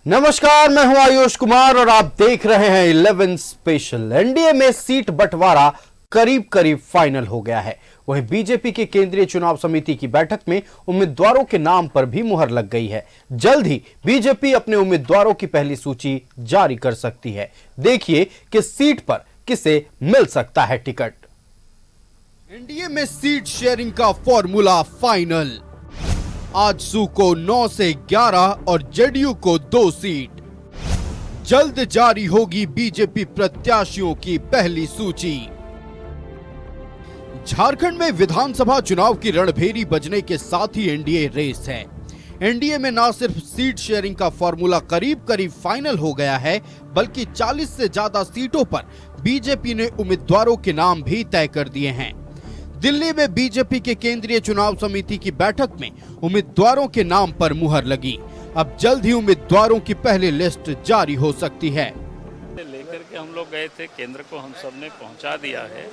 नमस्कार, मैं हूं आयुष कुमार और आप देख रहे हैं 11 स्पेशल। एनडीए में सीट बंटवारा करीब करीब फाइनल हो गया है। वहीं बीजेपी की केंद्रीय चुनाव समिति की बैठक में उम्मीदवारों के नाम पर भी मुहर लग गई है। जल्द ही बीजेपी अपने उम्मीदवारों की पहली सूची जारी कर सकती है। देखिए कि सीट पर किसे मिल सकता है टिकट। एनडीए में सीट शेयरिंग का फॉर्मूला फाइनल। आजसू को 9 से 11 और जेडीयू को 2 सीट। जल्द जारी होगी बीजेपी प्रत्याशियों की पहली सूची। झारखंड में विधानसभा चुनाव की रणभेरी बजने के साथ ही एनडीए रेस है। एनडीए में न सिर्फ सीट शेयरिंग का फॉर्मूला करीब करीब फाइनल हो गया है, बल्कि 40 से ज्यादा सीटों पर बीजेपी ने उम्मीदवारों के नाम भी तय कर दिए हैं। दिल्ली में बीजेपी के केंद्रीय चुनाव समिति की बैठक में उम्मीदवारों के नाम पर मुहर लगी। अब जल्द ही उम्मीदवारों की पहली लिस्ट जारी हो सकती है। लेकर के हम लोग गए थे, केंद्र को हम सब ने पहुंचा दिया है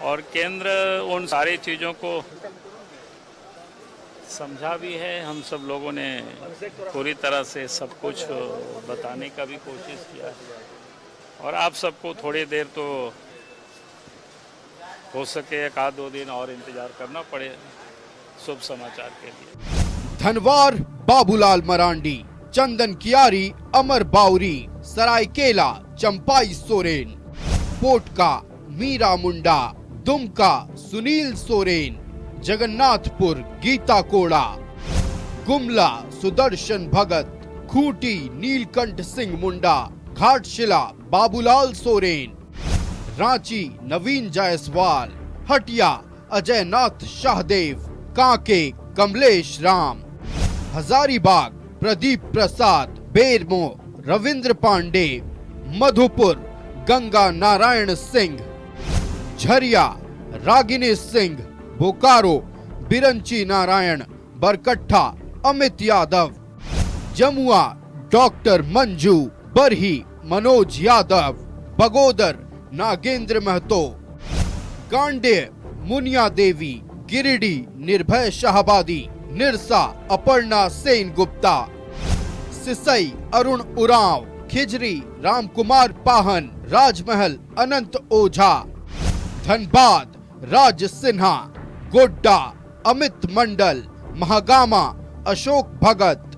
और केंद्र उन सारी चीज़ों को समझा भी है। हम सब लोगों ने पूरी तरह से सब कुछ बताने का भी कोशिश किया है और आप सबको थोड़ी देर तो हो सके 1-2 दिन और इंतजार करना पड़े शुभ समाचार के लिए। धनवार बाबूलाल मरांडी, चंदन कियारी अमर बाउरी, सरायकेला चंपाई सोरेन, पोटका मीरा मुंडा, दुमका सुनील सोरेन, जगन्नाथपुर गीता कोड़ा, गुमला सुदर्शन भगत, खूंटी नीलकंठ सिंह मुंडा, घाटशिला बाबूलाल सोरेन, रांची नवीन जायसवाल, हटिया अजय नाथ शाहदेव, कांके कमलेश राम, हजारीबाग प्रदीप प्रसाद, बेरमो रविंद्र पांडे, मधुपुर गंगा नारायण सिंह, झरिया रागिनी सिंह, बोकारो बिरंची नारायण, बरकट्ठा अमित यादव, जमुआ डॉक्टर मंजू, बरही मनोज यादव, बगोदर नागेंद्र महतो, गांडेय मुनिया देवी, गिरिडीह निर्भय शाहबादी, निरसा अपर्णा सेन गुप्ता, सिसई अरुण उरांव, खिजरी रामकुमार पाहन, राजमहल अनंत ओझा, धनबाद राज सिन्हा, गोड्डा अमित मंडल, महागामा अशोक भगत,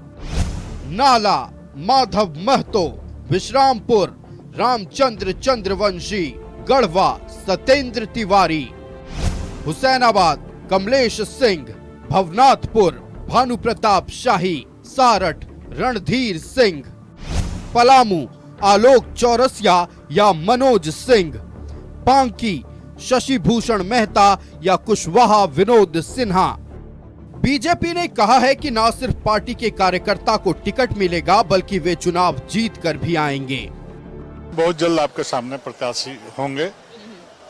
नाला माधव महतो, विश्रामपुर रामचंद्र चंद्रवंशी, गढ़वा सतेंद्र तिवारी, हुसैनाबाद कमलेश सिंह, भवनाथपुर भानु प्रताप शाही, सारठ रणधीर सिंह, पलामू आलोक चौरसिया या मनोज सिंह, बांकी शशि भूषण मेहता या कुशवाहा विनोद सिन्हा। बीजेपी ने कहा है कि न सिर्फ पार्टी के कार्यकर्ता को टिकट मिलेगा, बल्कि वे चुनाव जीत कर भी आएंगे। बहुत जल्द आपके सामने प्रत्याशी होंगे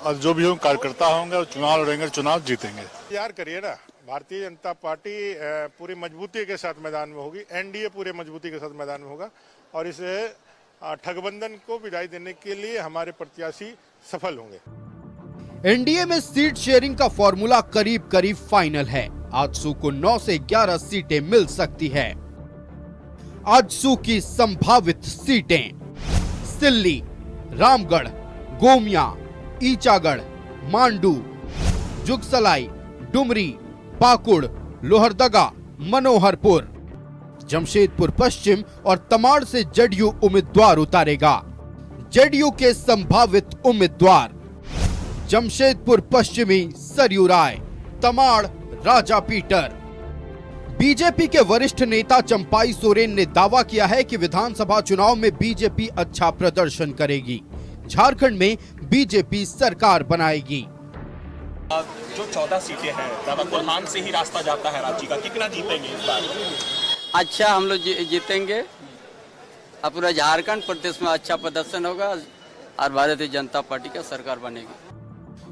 और जो भी कार्यकर्ता होंगे और चुनाव लड़ेंगे, चुनाव जीतेंगे। यार करिए ना, भारतीय जनता पार्टी पूरी मजबूती के साथ मैदान में होगी, एनडीए पूरे मजबूती के साथ मैदान में होगा और इसे ठगबंधन को विदाई देने के लिए हमारे प्रत्याशी सफल होंगे। एनडीए में सीट शेयरिंग का फॉर्मूला करीब करीब फाइनल है। आजसू को 9 से 11 सीटें मिल सकती है। आजसू की संभावित सीटें: सिल्ली, रामगढ़, गोमिया, ईचागढ़, मांडू, जुगसलाई, डुमरी, पाकुड़, लोहरदगा, मनोहरपुर। जमशेदपुर पश्चिम और तमाड़ से जेडीयू उम्मीदवार उतारेगा। जेडीयू के संभावित उम्मीदवार: जमशेदपुर पश्चिमी सरयू राय, तमाड़ राजा पीटर। बीजेपी के वरिष्ठ नेता चंपाई सोरेन ने दावा किया है कि विधानसभा चुनाव में बीजेपी अच्छा प्रदर्शन करेगी। झारखंड में बीजेपी सरकार बनाएगी। जो 14 सीटें हैं, ज्यादा कोल्हान से ही रास्ता जाता है राज्य का, कितना जीतेंगे इस बार? अच्छा, हम लोग जीतेंगे और पूरा झारखंड प्रदेश में अच्छा प्रदर्शन होगा और भारतीय जनता पार्टी का सरकार बनेगी।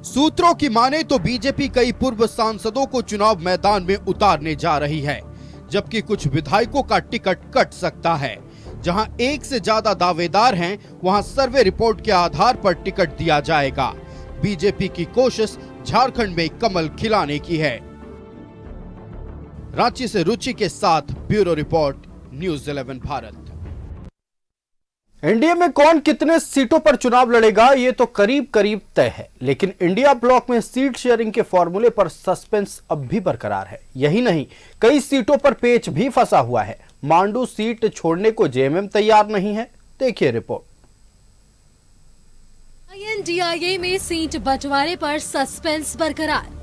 सूत्रों की माने तो बीजेपी कई पूर्व सांसदों को चुनाव मैदान में उतारने जा रही है, जबकि कुछ विधायकों का टिकट कट सकता है। जहां एक से ज्यादा दावेदार हैं, वहां सर्वे रिपोर्ट के आधार पर टिकट दिया जाएगा। बीजेपी की कोशिश झारखंड में कमल खिलाने की है। रांची से रुचि के साथ bureau report, news 11 Bharat. NDA में कौन कितने सीटों पर चुनाव लड़ेगा ये तो करीब करीब तय है, लेकिन इंडिया ब्लॉक में सीट शेयरिंग के फॉर्मूले पर सस्पेंस अब भी बरकरार है। यही नहीं, कई सीटों पर पेच भी फंसा हुआ है। मांडू सीट छोड़ने को जेएमएम तैयार नहीं है। देखिए रिपोर्ट। आईएनडीआईए में सीट बंटवारे पर सस्पेंस बरकरार।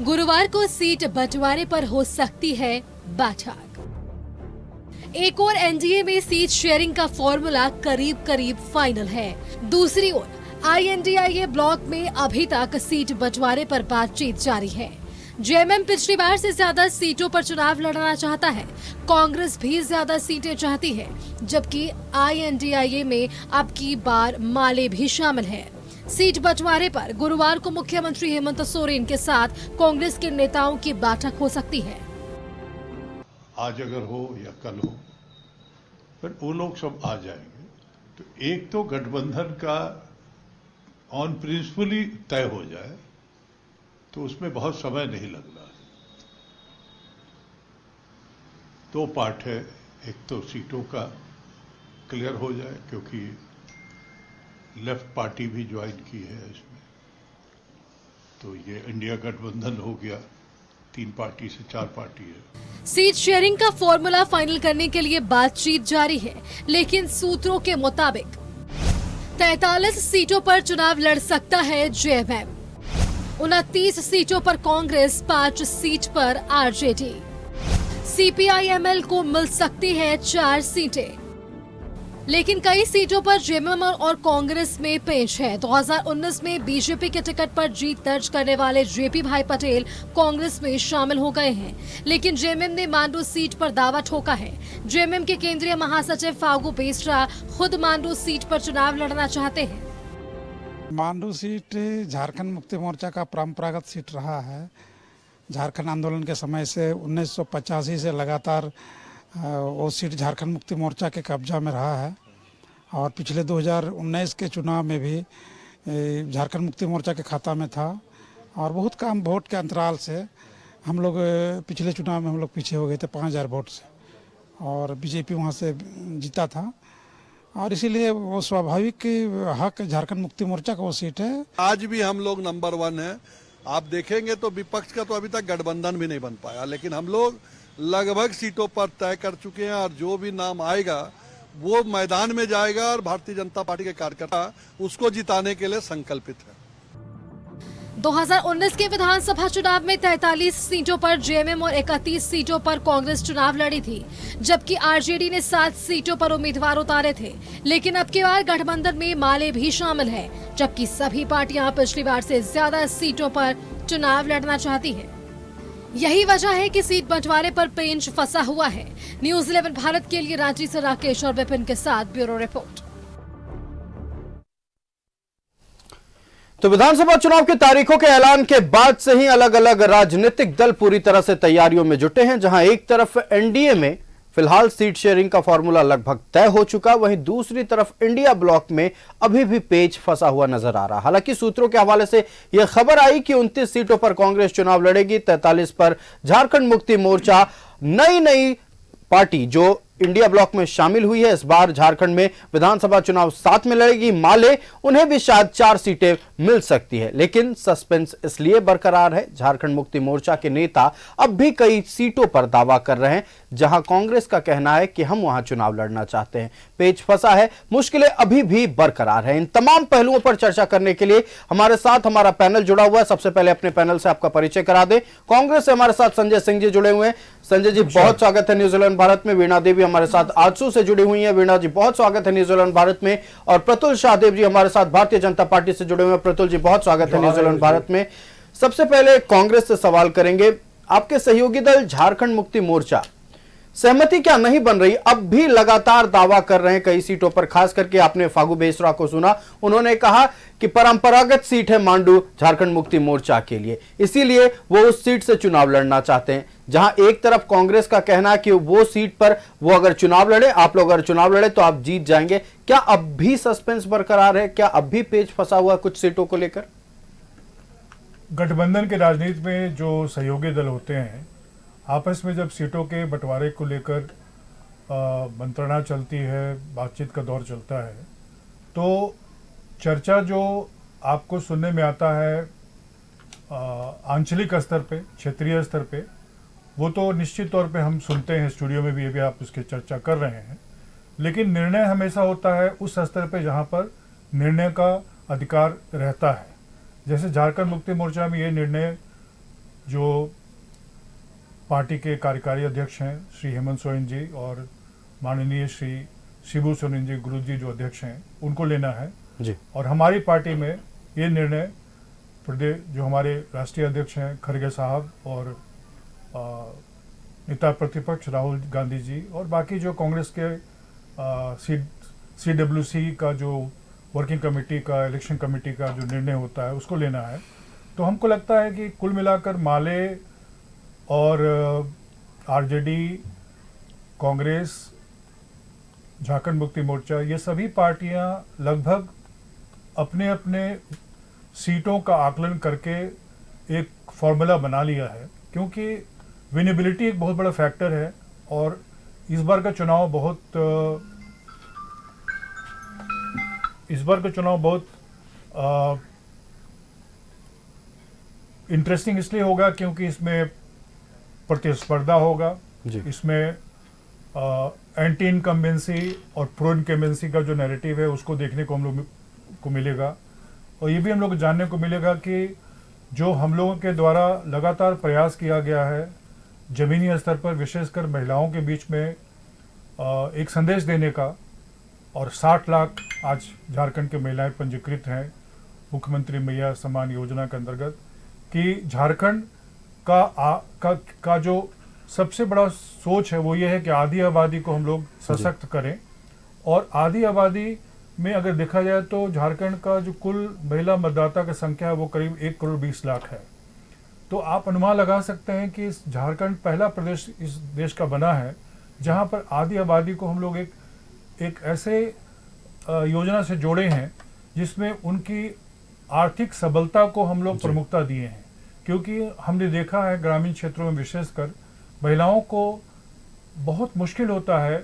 गुरुवार को सीट बंटवारे पर हो सकती है बैठक। एक और एनडीए में सीट शेयरिंग का फॉर्मूला करीब करीब फाइनल है। दूसरी ओर आईएनडीआईए ब्लॉक में अभी तक सीट बंटवारे पर बातचीत जारी है। जेएमएम पिछली बार से ज्यादा सीटों पर चुनाव लड़ना चाहता है। कांग्रेस भी ज्यादा सीटें चाहती है, जबकि आईएनडीआईए में अब की बार माले भी शामिल है। सीट बंटवारे पर गुरुवार को मुख्यमंत्री हेमंत सोरेन के साथ कांग्रेस के नेताओं की बैठक हो सकती है। आज अगर हो या कल हो, फिर वो लोग सब आ जाएंगे। तो एक तो गठबंधन का ऑन प्रिंसिपली तय हो जाए तो उसमें बहुत समय नहीं लगना। दो पार्ट है, एक तो सीटों का क्लियर हो जाए, क्योंकि लेफ्ट पार्टी भी ज्वाइन की है इसमें, तो ये इंडिया गठबंधन हो गया, 3 पार्टी से 4 पार्टी है। सीट शेयरिंग का फॉर्मूला फाइनल करने के लिए बातचीत जारी है, लेकिन सूत्रों के मुताबिक 43 सीटों पर चुनाव लड़ सकता है जेएमएम। 29 सीटों पर कांग्रेस, 5 सीट पर आरजेडी। सीपीआईएमएल को मिल सकती है 4 सीटें, लेकिन कई सीटों पर जेएमएम और कांग्रेस में पेच है। 2019 में बीजेपी के टिकट पर जीत दर्ज करने वाले जेपी भाई पटेल कांग्रेस में शामिल हो गए हैं, लेकिन जेएमएम ने मांडू सीट पर दावा ठोका है। जेएमएम के केंद्रीय महासचिव फागू बेसरा खुद मांडू सीट पर चुनाव लड़ना चाहते हैं। मांडू सीट झारखंड मुक्ति मोर्चा का परंपरागत सीट रहा है। झारखंड आंदोलन के समय से 1985 से लगातार वो सीट झारखंड मुक्ति मोर्चा के कब्जा में रहा है, और पिछले 2019 के चुनाव में भी झारखंड मुक्ति मोर्चा के खाता में था, और बहुत कम वोट के अंतराल से हम लोग पिछले चुनाव में हम लोग पीछे हो गए थे 5000 वोट से, और बीजेपी वहाँ से जीता था, और इसीलिए वो स्वाभाविक हक झारखंड मुक्ति मोर्चा का वो सीट है। आज भी हम लोग नंबर 1 है। आप देखेंगे तो विपक्ष का तो अभी तक गठबंधन भी नहीं बन पाया, लेकिन हम लोग लगभग सीटों पर तय कर चुके हैं, और जो भी नाम आएगा वो मैदान में जाएगा, और भारतीय जनता पार्टी के कार्यकर्ता उसको जिताने के लिए संकल्पित है। 2019 के विधानसभा चुनाव में 43 सीटों पर जेएमएम और 31 सीटों पर कांग्रेस चुनाव लड़ी थी, जबकि आरजेडी ने 7 सीटों पर उम्मीदवार उतारे थे। लेकिन अब की बार गठबंधन में माले भी शामिल है, जबकि सभी पार्टियां पिछली बार से ज्यादा सीटों पर चुनाव लड़ना चाहती है। यही वजह है कि सीट बंटवारे पर पेंच फंसा हुआ है। न्यूज 11 भारत के लिए रांची से राकेश और विपिन के साथ ब्यूरो रिपोर्ट। तो विधानसभा चुनाव की तारीखों के ऐलान के बाद से ही अलग अलग राजनीतिक दल पूरी तरह से तैयारियों में जुटे हैं। जहां एक तरफ एनडीए में फिलहाल सीट शेयरिंग का फॉर्मूला लगभग तय हो चुका, वहीं दूसरी तरफ इंडिया ब्लॉक में अभी भी पेच फंसा हुआ नजर आ रहा। हालांकि सूत्रों के हवाले से यह खबर आई कि 29 सीटों पर कांग्रेस चुनाव लड़ेगी, 43 पर झारखंड मुक्ति मोर्चा, नई पार्टी जो इंडिया ब्लॉक में शामिल हुई है, इस बार झारखंड में विधानसभा चुनाव साथ में लड़ेगी। माले, उन्हें भी शायद 4 सीटें मिल सकती है, लेकिन सस्पेंस इसलिए बरकरार है, झारखंड मुक्ति मोर्चा के नेता अब भी कई सीटों पर दावा कर रहे हैं, जहां कांग्रेस का कहना है कि हम वहां चुनाव लड़ना चाहते हैं। पेच फंसा है, मुश्किलें अभी भी बरकरार है। इन तमाम पहलुओं पर चर्चा करने के लिए हमारे साथ हमारा पैनल जुड़ा हुआ है। सबसे पहले अपने पैनल से आपका परिचय करा दें। कांग्रेस से हमारे साथ संजय सिंह जी जुड़े हुए हैं। संजय जी, बहुत स्वागत है न्यूज 11 भारत में। वीणा देवी हमारे साथ आजसू से जुड़ी हुई है। वीणा जी, बहुत स्वागत है न्यूज 11 भारत में। और प्रतुल शाहदेव जी हमारे साथ भारतीय जनता पार्टी से जुड़े हुए हैं। प्रतुल जी, बहुत स्वागत है न्यूज 11 भारत में। सबसे पहले कांग्रेस से सवाल करेंगे। आपके सहयोगी दल झारखंड मुक्ति मोर्चा सहमति क्या नहीं बन रही? अब भी लगातार दावा कर रहे हैं कई सीटों पर, खास करके आपने फागू बेसरा को सुना, उन्होंने कहा कि परंपरागत सीट है मांडू झारखंड मुक्ति मोर्चा के लिए, इसीलिए वो उस सीट से चुनाव लड़ना चाहते हैं। जहां एक तरफ कांग्रेस का कहना है कि वो सीट पर वो अगर चुनाव लड़े, आप लोग अगर चुनाव लड़े तो आप जीत जाएंगे। क्या अब भी सस्पेंस बरकरार है? क्या अब भी पेच फंसा हुआ कुछ सीटों को लेकर? गठबंधन के राजनीति में जो सहयोगी दल होते हैं, आपस में जब सीटों के बंटवारे को लेकर मंत्रणा चलती है, बातचीत का दौर चलता है, तो चर्चा जो आपको सुनने में आता है आंचलिक स्तर पे, क्षेत्रीय स्तर पे, वो तो निश्चित तौर पे हम सुनते हैं, स्टूडियो में भी आप उसकी चर्चा कर रहे हैं, लेकिन निर्णय हमेशा होता है उस स्तर पे जहाँ पर निर्णय का अधिकार रहता है। जैसे झारखंड मुक्ति मोर्चा में ये निर्णय जो पार्टी के कार्यकारी अध्यक्ष हैं श्री हेमंत सोरेन जी और माननीय श्री शिबू सोरेन जी गुरु जी जो अध्यक्ष हैं, उनको लेना है जी। और हमारी पार्टी में ये निर्णय प्रदेश जो हमारे राष्ट्रीय अध्यक्ष हैं खड़गे साहब और नेता प्रतिपक्ष राहुल गांधी जी और बाकी जो कांग्रेस के CWC का जो वर्किंग कमेटी का, इलेक्शन कमेटी का जो निर्णय होता है उसको लेना है। तो हमको लगता है कि कुल मिलाकर माले और RJD, कांग्रेस, झारखंड मुक्ति मोर्चा, ये सभी पार्टियां लगभग अपने अपने सीटों का आकलन करके एक फॉर्मूला बना लिया है, क्योंकि विनेबिलिटी एक बहुत बड़ा फैक्टर है और इस बार का चुनाव बहुत इंटरेस्टिंग इसलिए होगा क्योंकि इसमें प्रतिस्पर्धा होगा, इसमें एंटी इनकम्बेंसी और प्रो इनकम्बेंसी का जो नैरेटिव है उसको देखने को हम लोग को मिलेगा और ये भी हम लोग जानने को मिलेगा कि जो हम लोगों के द्वारा लगातार प्रयास किया गया है जमीनी स्तर पर, विशेषकर महिलाओं के बीच में एक संदेश देने का, और 60 लाख आज झारखंड की महिलाएं पंजीकृत हैं मुख्यमंत्री मैया सम्मान योजना के अंतर्गत, कि झारखंड का जो सबसे बड़ा सोच है वो ये है कि आधी आबादी को हम लोग सशक्त करें। और आधी आबादी में अगर देखा जाए तो झारखंड का जो कुल महिला मतदाता की संख्या है वो करीब 1 करोड़ 20 लाख है। तो आप अनुमान लगा सकते हैं कि झारखंड पहला प्रदेश इस देश का बना है जहां पर आधी आबादी को हम लोग एक ऐसे योजना से जोड़े हैं जिसमें उनकी आर्थिक सबलता को हम लोग प्रमुखता दिए हैं, क्योंकि हमने देखा है ग्रामीण क्षेत्रों में विशेषकर महिलाओं को बहुत मुश्किल होता है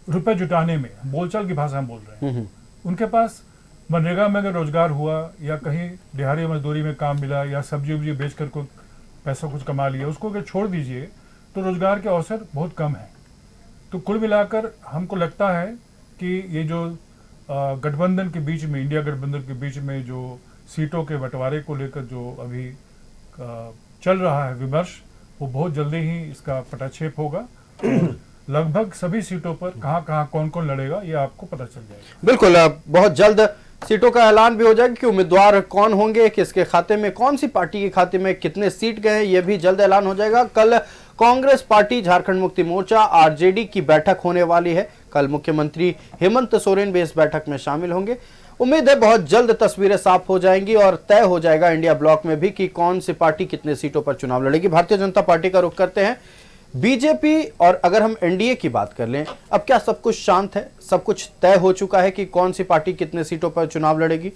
रुपए जुटाने में, बोलचाल की भाषा में बोल रहे हैं। उनके पास मनरेगा में अगर रोजगार हुआ या कहीं दिहाड़ी मजदूरी में काम मिला या सब्जी उब्जी बेच कर कोई पैसा कुछ कमा लिया, उसको अगर छोड़ दीजिए तो रोजगार के अवसर बहुत कम है। तो कुल मिलाकर हमको लगता है कि ये जो गठबंधन के बीच में, इंडिया गठबंधन के बीच में जो सीटों के बंटवारे को लेकर जो अभी चल रहा है विमर्श, वो बहुत जल्दी ही इसका पटाक्षेप होगा। लगभग सभी सीटों पर कहां कौन कौन लड़ेगा ये आपको पता चल जाएगा। बिल्कुल, बहुत जल्द सीटों का ऐलान भी हो जाएगा कि उम्मीदवार कौन होंगे, किसके खाते में, कौन सी पार्टी के खाते में कितने सीट गए, ये भी जल्द ऐलान हो जाएगा। कल कांग्रेस पार्टी झारखंड मुक्ति मोर्चा RJD की बैठक होने वाली है। कल मुख्यमंत्री हेमंत सोरेन भी इस बैठक में शामिल होंगे। उम्मीद है बहुत जल्द तस्वीरें साफ हो जाएंगी और तय हो जाएगा इंडिया ब्लॉक में भी कि कौन सी पार्टी कितने सीटों पर चुनाव लड़ेगी। भारतीय जनता पार्टी का रुख करते हैं बीजेपी, और अगर हम NDA की बात कर लें, अब क्या सब कुछ शांत है, सब कुछ तय हो चुका है कि कौन सी पार्टी कितने सीटों पर चुनाव लड़ेगी?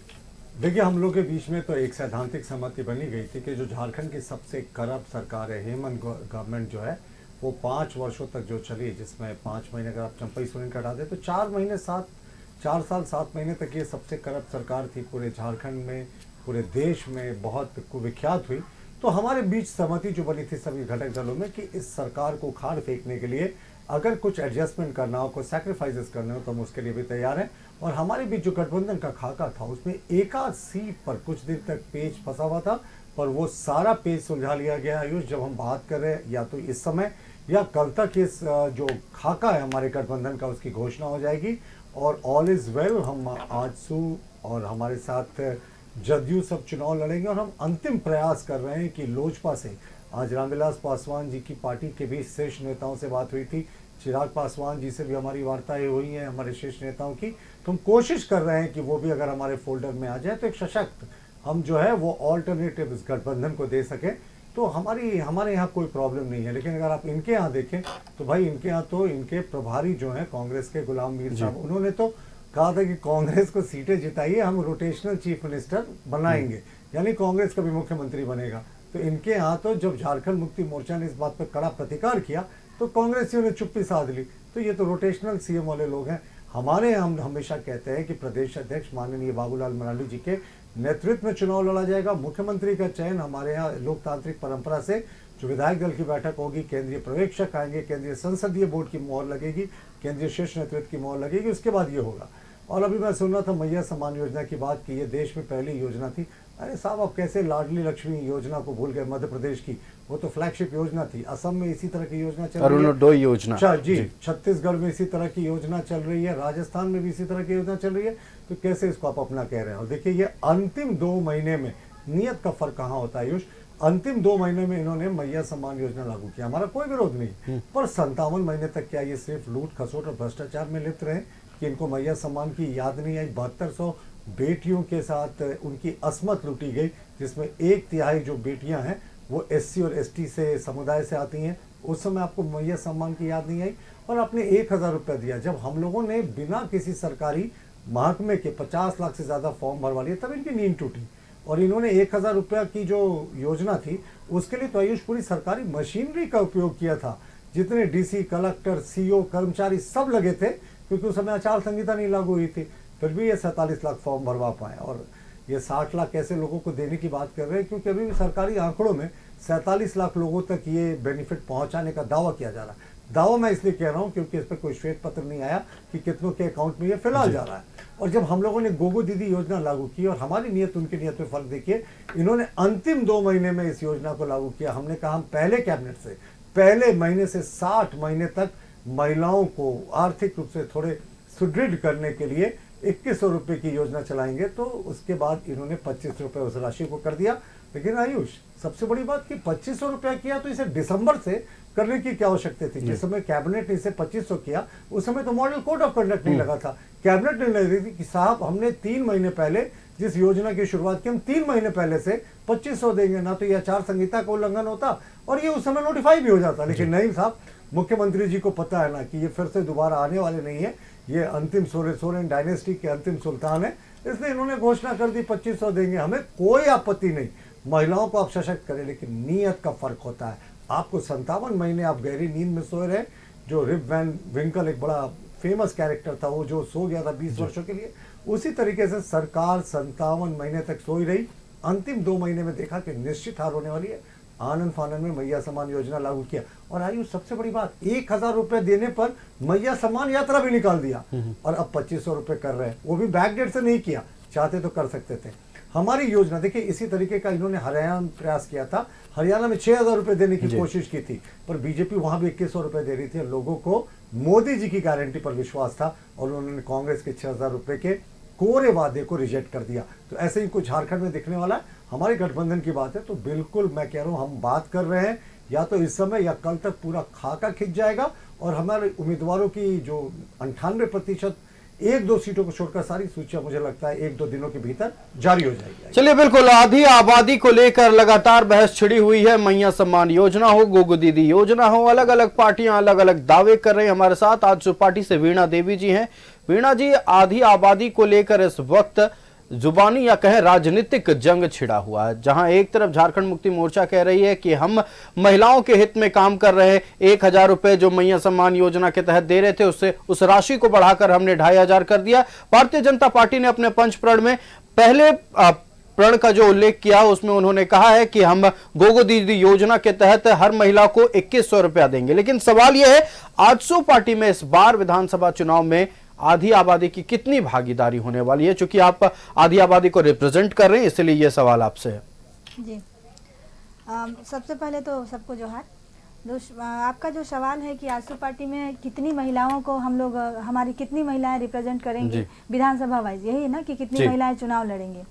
देखिए, हम लोग के बीच में तो एक सैद्धांतिक सहमति बनी गई थी कि जो झारखंड की सबसे करप्ट सरकार है, हेमंत गवर्नमेंट जो है, वो 5 वर्षों तक जो चली, जिसमें 5 महीने अगर आप चंपई सोरेन का हटा दें तो 4 साल 7 महीने तक ये सबसे करप्ट सरकार थी पूरे झारखंड में, पूरे देश में बहुत कुविख्यात हुई। तो हमारे बीच सहमति जो बनी थी सभी घटक दलों में कि इस सरकार को उखाड़ फेंकने के लिए अगर कुछ एडजस्टमेंट करना हो, कुछ सैक्रिफाइसेस करने हो, तो हम उसके लिए भी तैयार हैं। और हमारे बीच जो गठबंधन का खाका था उसमें एकाध सीट पर कुछ दिन तक पेच फंसा हुआ था, पर वो सारा पेच सुलझा लिया गया। आयुष, जब हम बात कर रहे हैं या तो इस समय या कल तक इस जो खाका है हमारे गठबंधन का उसकी घोषणा हो जाएगी और ऑल इज वेल। हम आजसू और हमारे साथ जदयू सब चुनाव लड़ेंगे और हम अंतिम प्रयास कर रहे हैं कि लोजपा से, आज रामविलास पासवान जी की पार्टी के भी शीर्ष नेताओं से बात हुई थी, चिराग पासवान जी से भी हमारी वार्ताएं हुई हैं हमारे शीर्ष नेताओं की। तो हम कोशिश कर रहे हैं कि वो भी अगर हमारे फोल्डर में आ जाए तो एक सशक्त हम जो है वो ऑल्टरनेटिव इस गठबंधन को दे सकें। तो हमारे यहाँ कोई प्रॉब्लम नहीं है। लेकिन अगर आप इनके यहाँ देखें तो भाई इनके यहाँ तो इनके प्रभारी जो हैं कांग्रेस के गुलाम मीर साहब, उन्होंने तो कहा था कि कांग्रेस को सीटें जिताइए, हम रोटेशनल चीफ मिनिस्टर बनाएंगे, यानी कांग्रेस का भी मुख्यमंत्री बनेगा। तो इनके यहाँ तो जब झारखंड मुक्ति मोर्चा ने इस बात पर कड़ा प्रतिकार किया तो कांग्रेसियों ने चुप्पी साध ली। तो ये तो रोटेशनल सीएम वाले लोग हैं। हमारे हम हमेशा कहते हैं कि प्रदेश अध्यक्ष माननीय बाबूलाल मरांडी जी के नेतृत्व में चुनाव लड़ा जाएगा। मुख्यमंत्री का चयन हमारे यहाँ लोकतांत्रिक परंपरा से जो विधायक दल की बैठक होगी, केंद्रीय पर्यवेक्षक आएंगे, केंद्रीय संसदीय बोर्ड की मोहर लगेगी, केंद्रीय शीर्ष नेतृत्व की मोहर लगेगी, उसके बाद ये होगा। और अभी मैं सुन रहा था मैया सम्मान योजना की बात की, ये देश में पहली योजना थी। अरे साहब, आप कैसे लाडली लक्ष्मी योजना को भूल गए? मध्य प्रदेश की वो तो फ्लैगशिप योजना थी। असम में इसी तरह की योजना चल रही है, अरुणोदय योजना जी। छत्तीसगढ़ में इसी तरह की योजना चल रही है, राजस्थान में भी इसी तरह की योजना चल रही है। तो कैसे इसको आप अपना कह रहे हैं? और देखिए, ये अंतिम 2 महीने में नियत का फर्क कहाँ होता है आयुष? अंतिम 2 महीने में इन्होंने मैया सम्मान योजना लागू किया, हमारा कोई विरोध नहीं, पर 57 महीने तक क्या ये सिर्फ लूट खसोट और भ्रष्टाचार में लिप्त रहे कि इनको मैया सम्मान की याद नहीं आई? 7200 बेटियों के साथ उनकी अस्मत लूटी गई, जिसमें 1/3 जो बेटियां हैं वो SC और ST से समुदाय से आती हैं। उस समय आपको मैया सम्मान की याद नहीं आई और आपने 1000 रुपया दिया। जब हम लोगों ने बिना किसी सरकारी महकमे के 50 लाख से ज़्यादा फॉर्म भरवा लिए, तब इनकी नींद टूटी। और इन्होंने 1000 रुपया की जो योजना थी उसके लिए तो आयुष पूरी सरकारी मशीनरी का उपयोग किया था। जितने DC, कलेक्टर, CO, कर्मचारी सब लगे थे, क्योंकि उस समय आचार संहिता नहीं लागू हुई थी। फिर भी ये 47 लाख फॉर्म भरवा पाए। और ये 60 लाख ऐसे लोगों को देने की बात कर रहे हैं, क्योंकि अभी भी सरकारी आंकड़ों में 47 लाख लोगों तक ये बेनिफिट पहुंचाने का दावा किया जा रहा है। दावा मैं इसलिए कह रहा हूं क्योंकि इस पर कोई श्वेत पत्र नहीं आया कि कितनों के अकाउंट में ये फिलहाल जा रहा है। और जब हम लोगों ने गोगो दीदी योजना लागू की और हमारी नीयत उनकी नीयत में फर्क देखिए, इन्होंने अंतिम 2 महीने में इस योजना को लागू किया। हमने कहा हम पहले कैबिनेट से पहले महीने से 60 महीने तक महिलाओं को आर्थिक रूप से थोड़े सुदृढ़ करने के लिए 2100 रुपये की योजना चलाएंगे। तो उसके बाद इन्होंने 2500 रुपये उस राशि को कर दिया। लेकिन आयुष, सबसे बड़ी बात कि 2500 रुपया किया तो इसे दिसंबर से करने की क्या आवश्यकता थी? जिस समय कैबिनेट ने इसे 2500 किया, उस समय तो मॉडल कोड ऑफ कंडक्ट नहीं लगा था। कैबिनेट ने लगी थी कि साहब, हमने 3 महीने पहले जिस योजना की शुरुआत की, हम 3 महीने पहले से 2500 देंगे, ना तो यह आचार संहिता का उल्लंघन होता और ये उस समय नोटिफाई भी हो जाता। लेकिन नहीं साहब, मुख्यमंत्री जी को पता है ना कि ये फिर से दोबारा आने वाले नहीं है। ये अंतिम सोरेन डायनेस्टी के अंतिम सुल्तान है, इसलिए इन्होंने घोषणा कर दी 2500 देंगे। हमें कोई आपत्ति नहीं, महिलाओं को आप सशक्त करें, लेकिन नीयत का फर्क होता है। आपको 57 महीने आप गहरी नींद में सोए रहे। जो रिप वैन विंकल एक बड़ा फेमस कैरेक्टर था, वो जो सो गया था 20 वर्षों के लिए, उसी तरीके से सरकार 57 महीने तक सोई रही। अंतिम 2 महीने में देखा कि निश्चित हार होने वाली है। आनंद फानंद में मैया सम्मान योजना लागू किया। और आयुष, सबसे बड़ी बात, 1000 रुपये देने पर मैया सम्मान यात्रा भी निकाल दिया और अब 2500 रुपये कर रहे हैं। वो भी बैकडेट से नहीं किया, चाहते तो कर सकते थे। हमारी योजना देखिए, इसी तरीके का इन्होंने हरियाणा में प्रयास किया था। हरियाणा में 6000 रुपये देने की कोशिश की थी, पर बीजेपी वहां भी 2100 रुपये दे रही थी। लोगों को मोदी जी की गारंटी पर विश्वास था और उन्होंने कांग्रेस के 6000 रुपये के कोरे वादे को रिजेक्ट कर दिया। तो ऐसे ही कुछ झारखंड में दिखने वाला है। हमारे गठबंधन की बात है तो बिल्कुल मैं कह रहा हूँ, हम बात कर रहे हैं, या तो इस समय या कल तक पूरा खाका खिंच जाएगा और हमारे उम्मीदवारों की जो 98% 1-2 सीटों को छोड़कर सारी सूचियां मुझे लगता है 1-2 दिनों के भीतर जारी हो जाएगी। चलिए, बिल्कुल, आधी आबादी को लेकर लगातार बहस छिड़ी हुई है। मैया सम्मान योजना हो, गोगो दीदी योजना हो, अलग अलग पार्टियां अलग अलग दावे कर रही हैं। हमारे साथ आज जो पार्टी से वीणा देवी जी हैं। वीणा जी, आधी आबादी को लेकर इस वक्त जुबानी या कहें राजनीतिक जंग छिड़ा हुआ है, जहां एक तरफ झारखंड मुक्ति मोर्चा कह रही है कि हम महिलाओं के हित में काम कर रहे हैं। 1000 रुपए जो मैया सम्मान योजना के तहत दे रहे थे, उससे उस राशि को बढ़ाकर हमने 2500 कर दिया। भारतीय जनता पार्टी ने अपने पंच प्रण में पहले प्रण का जो उल्लेख किया, उसमें उन्होंने कहा है कि हम गोगो दीदी योजना के तहत हर महिला को 2100 रुपया देंगे। लेकिन सवाल यह है, आजसू पार्टी में इस बार विधानसभा चुनाव में आधी आबादी की कितनी भागीदारी होने वाली है? चूंकि आप आधी आबादी को रिप्रेजेंट कर रहे हैं, इसलिए यह सवाल आपसे है। जी, सबसे पहले तो सबको जोहार। आपका जो सवाल है कि आजसू पार्टी में कितनी महिलाओं को हम लोग, हमारी कितनी महिलाएं रिप्रेजेंट करेंगी विधानसभा वाइज, यही है ना कि कितनी महिलाएं चुनाव लड़ेंगे।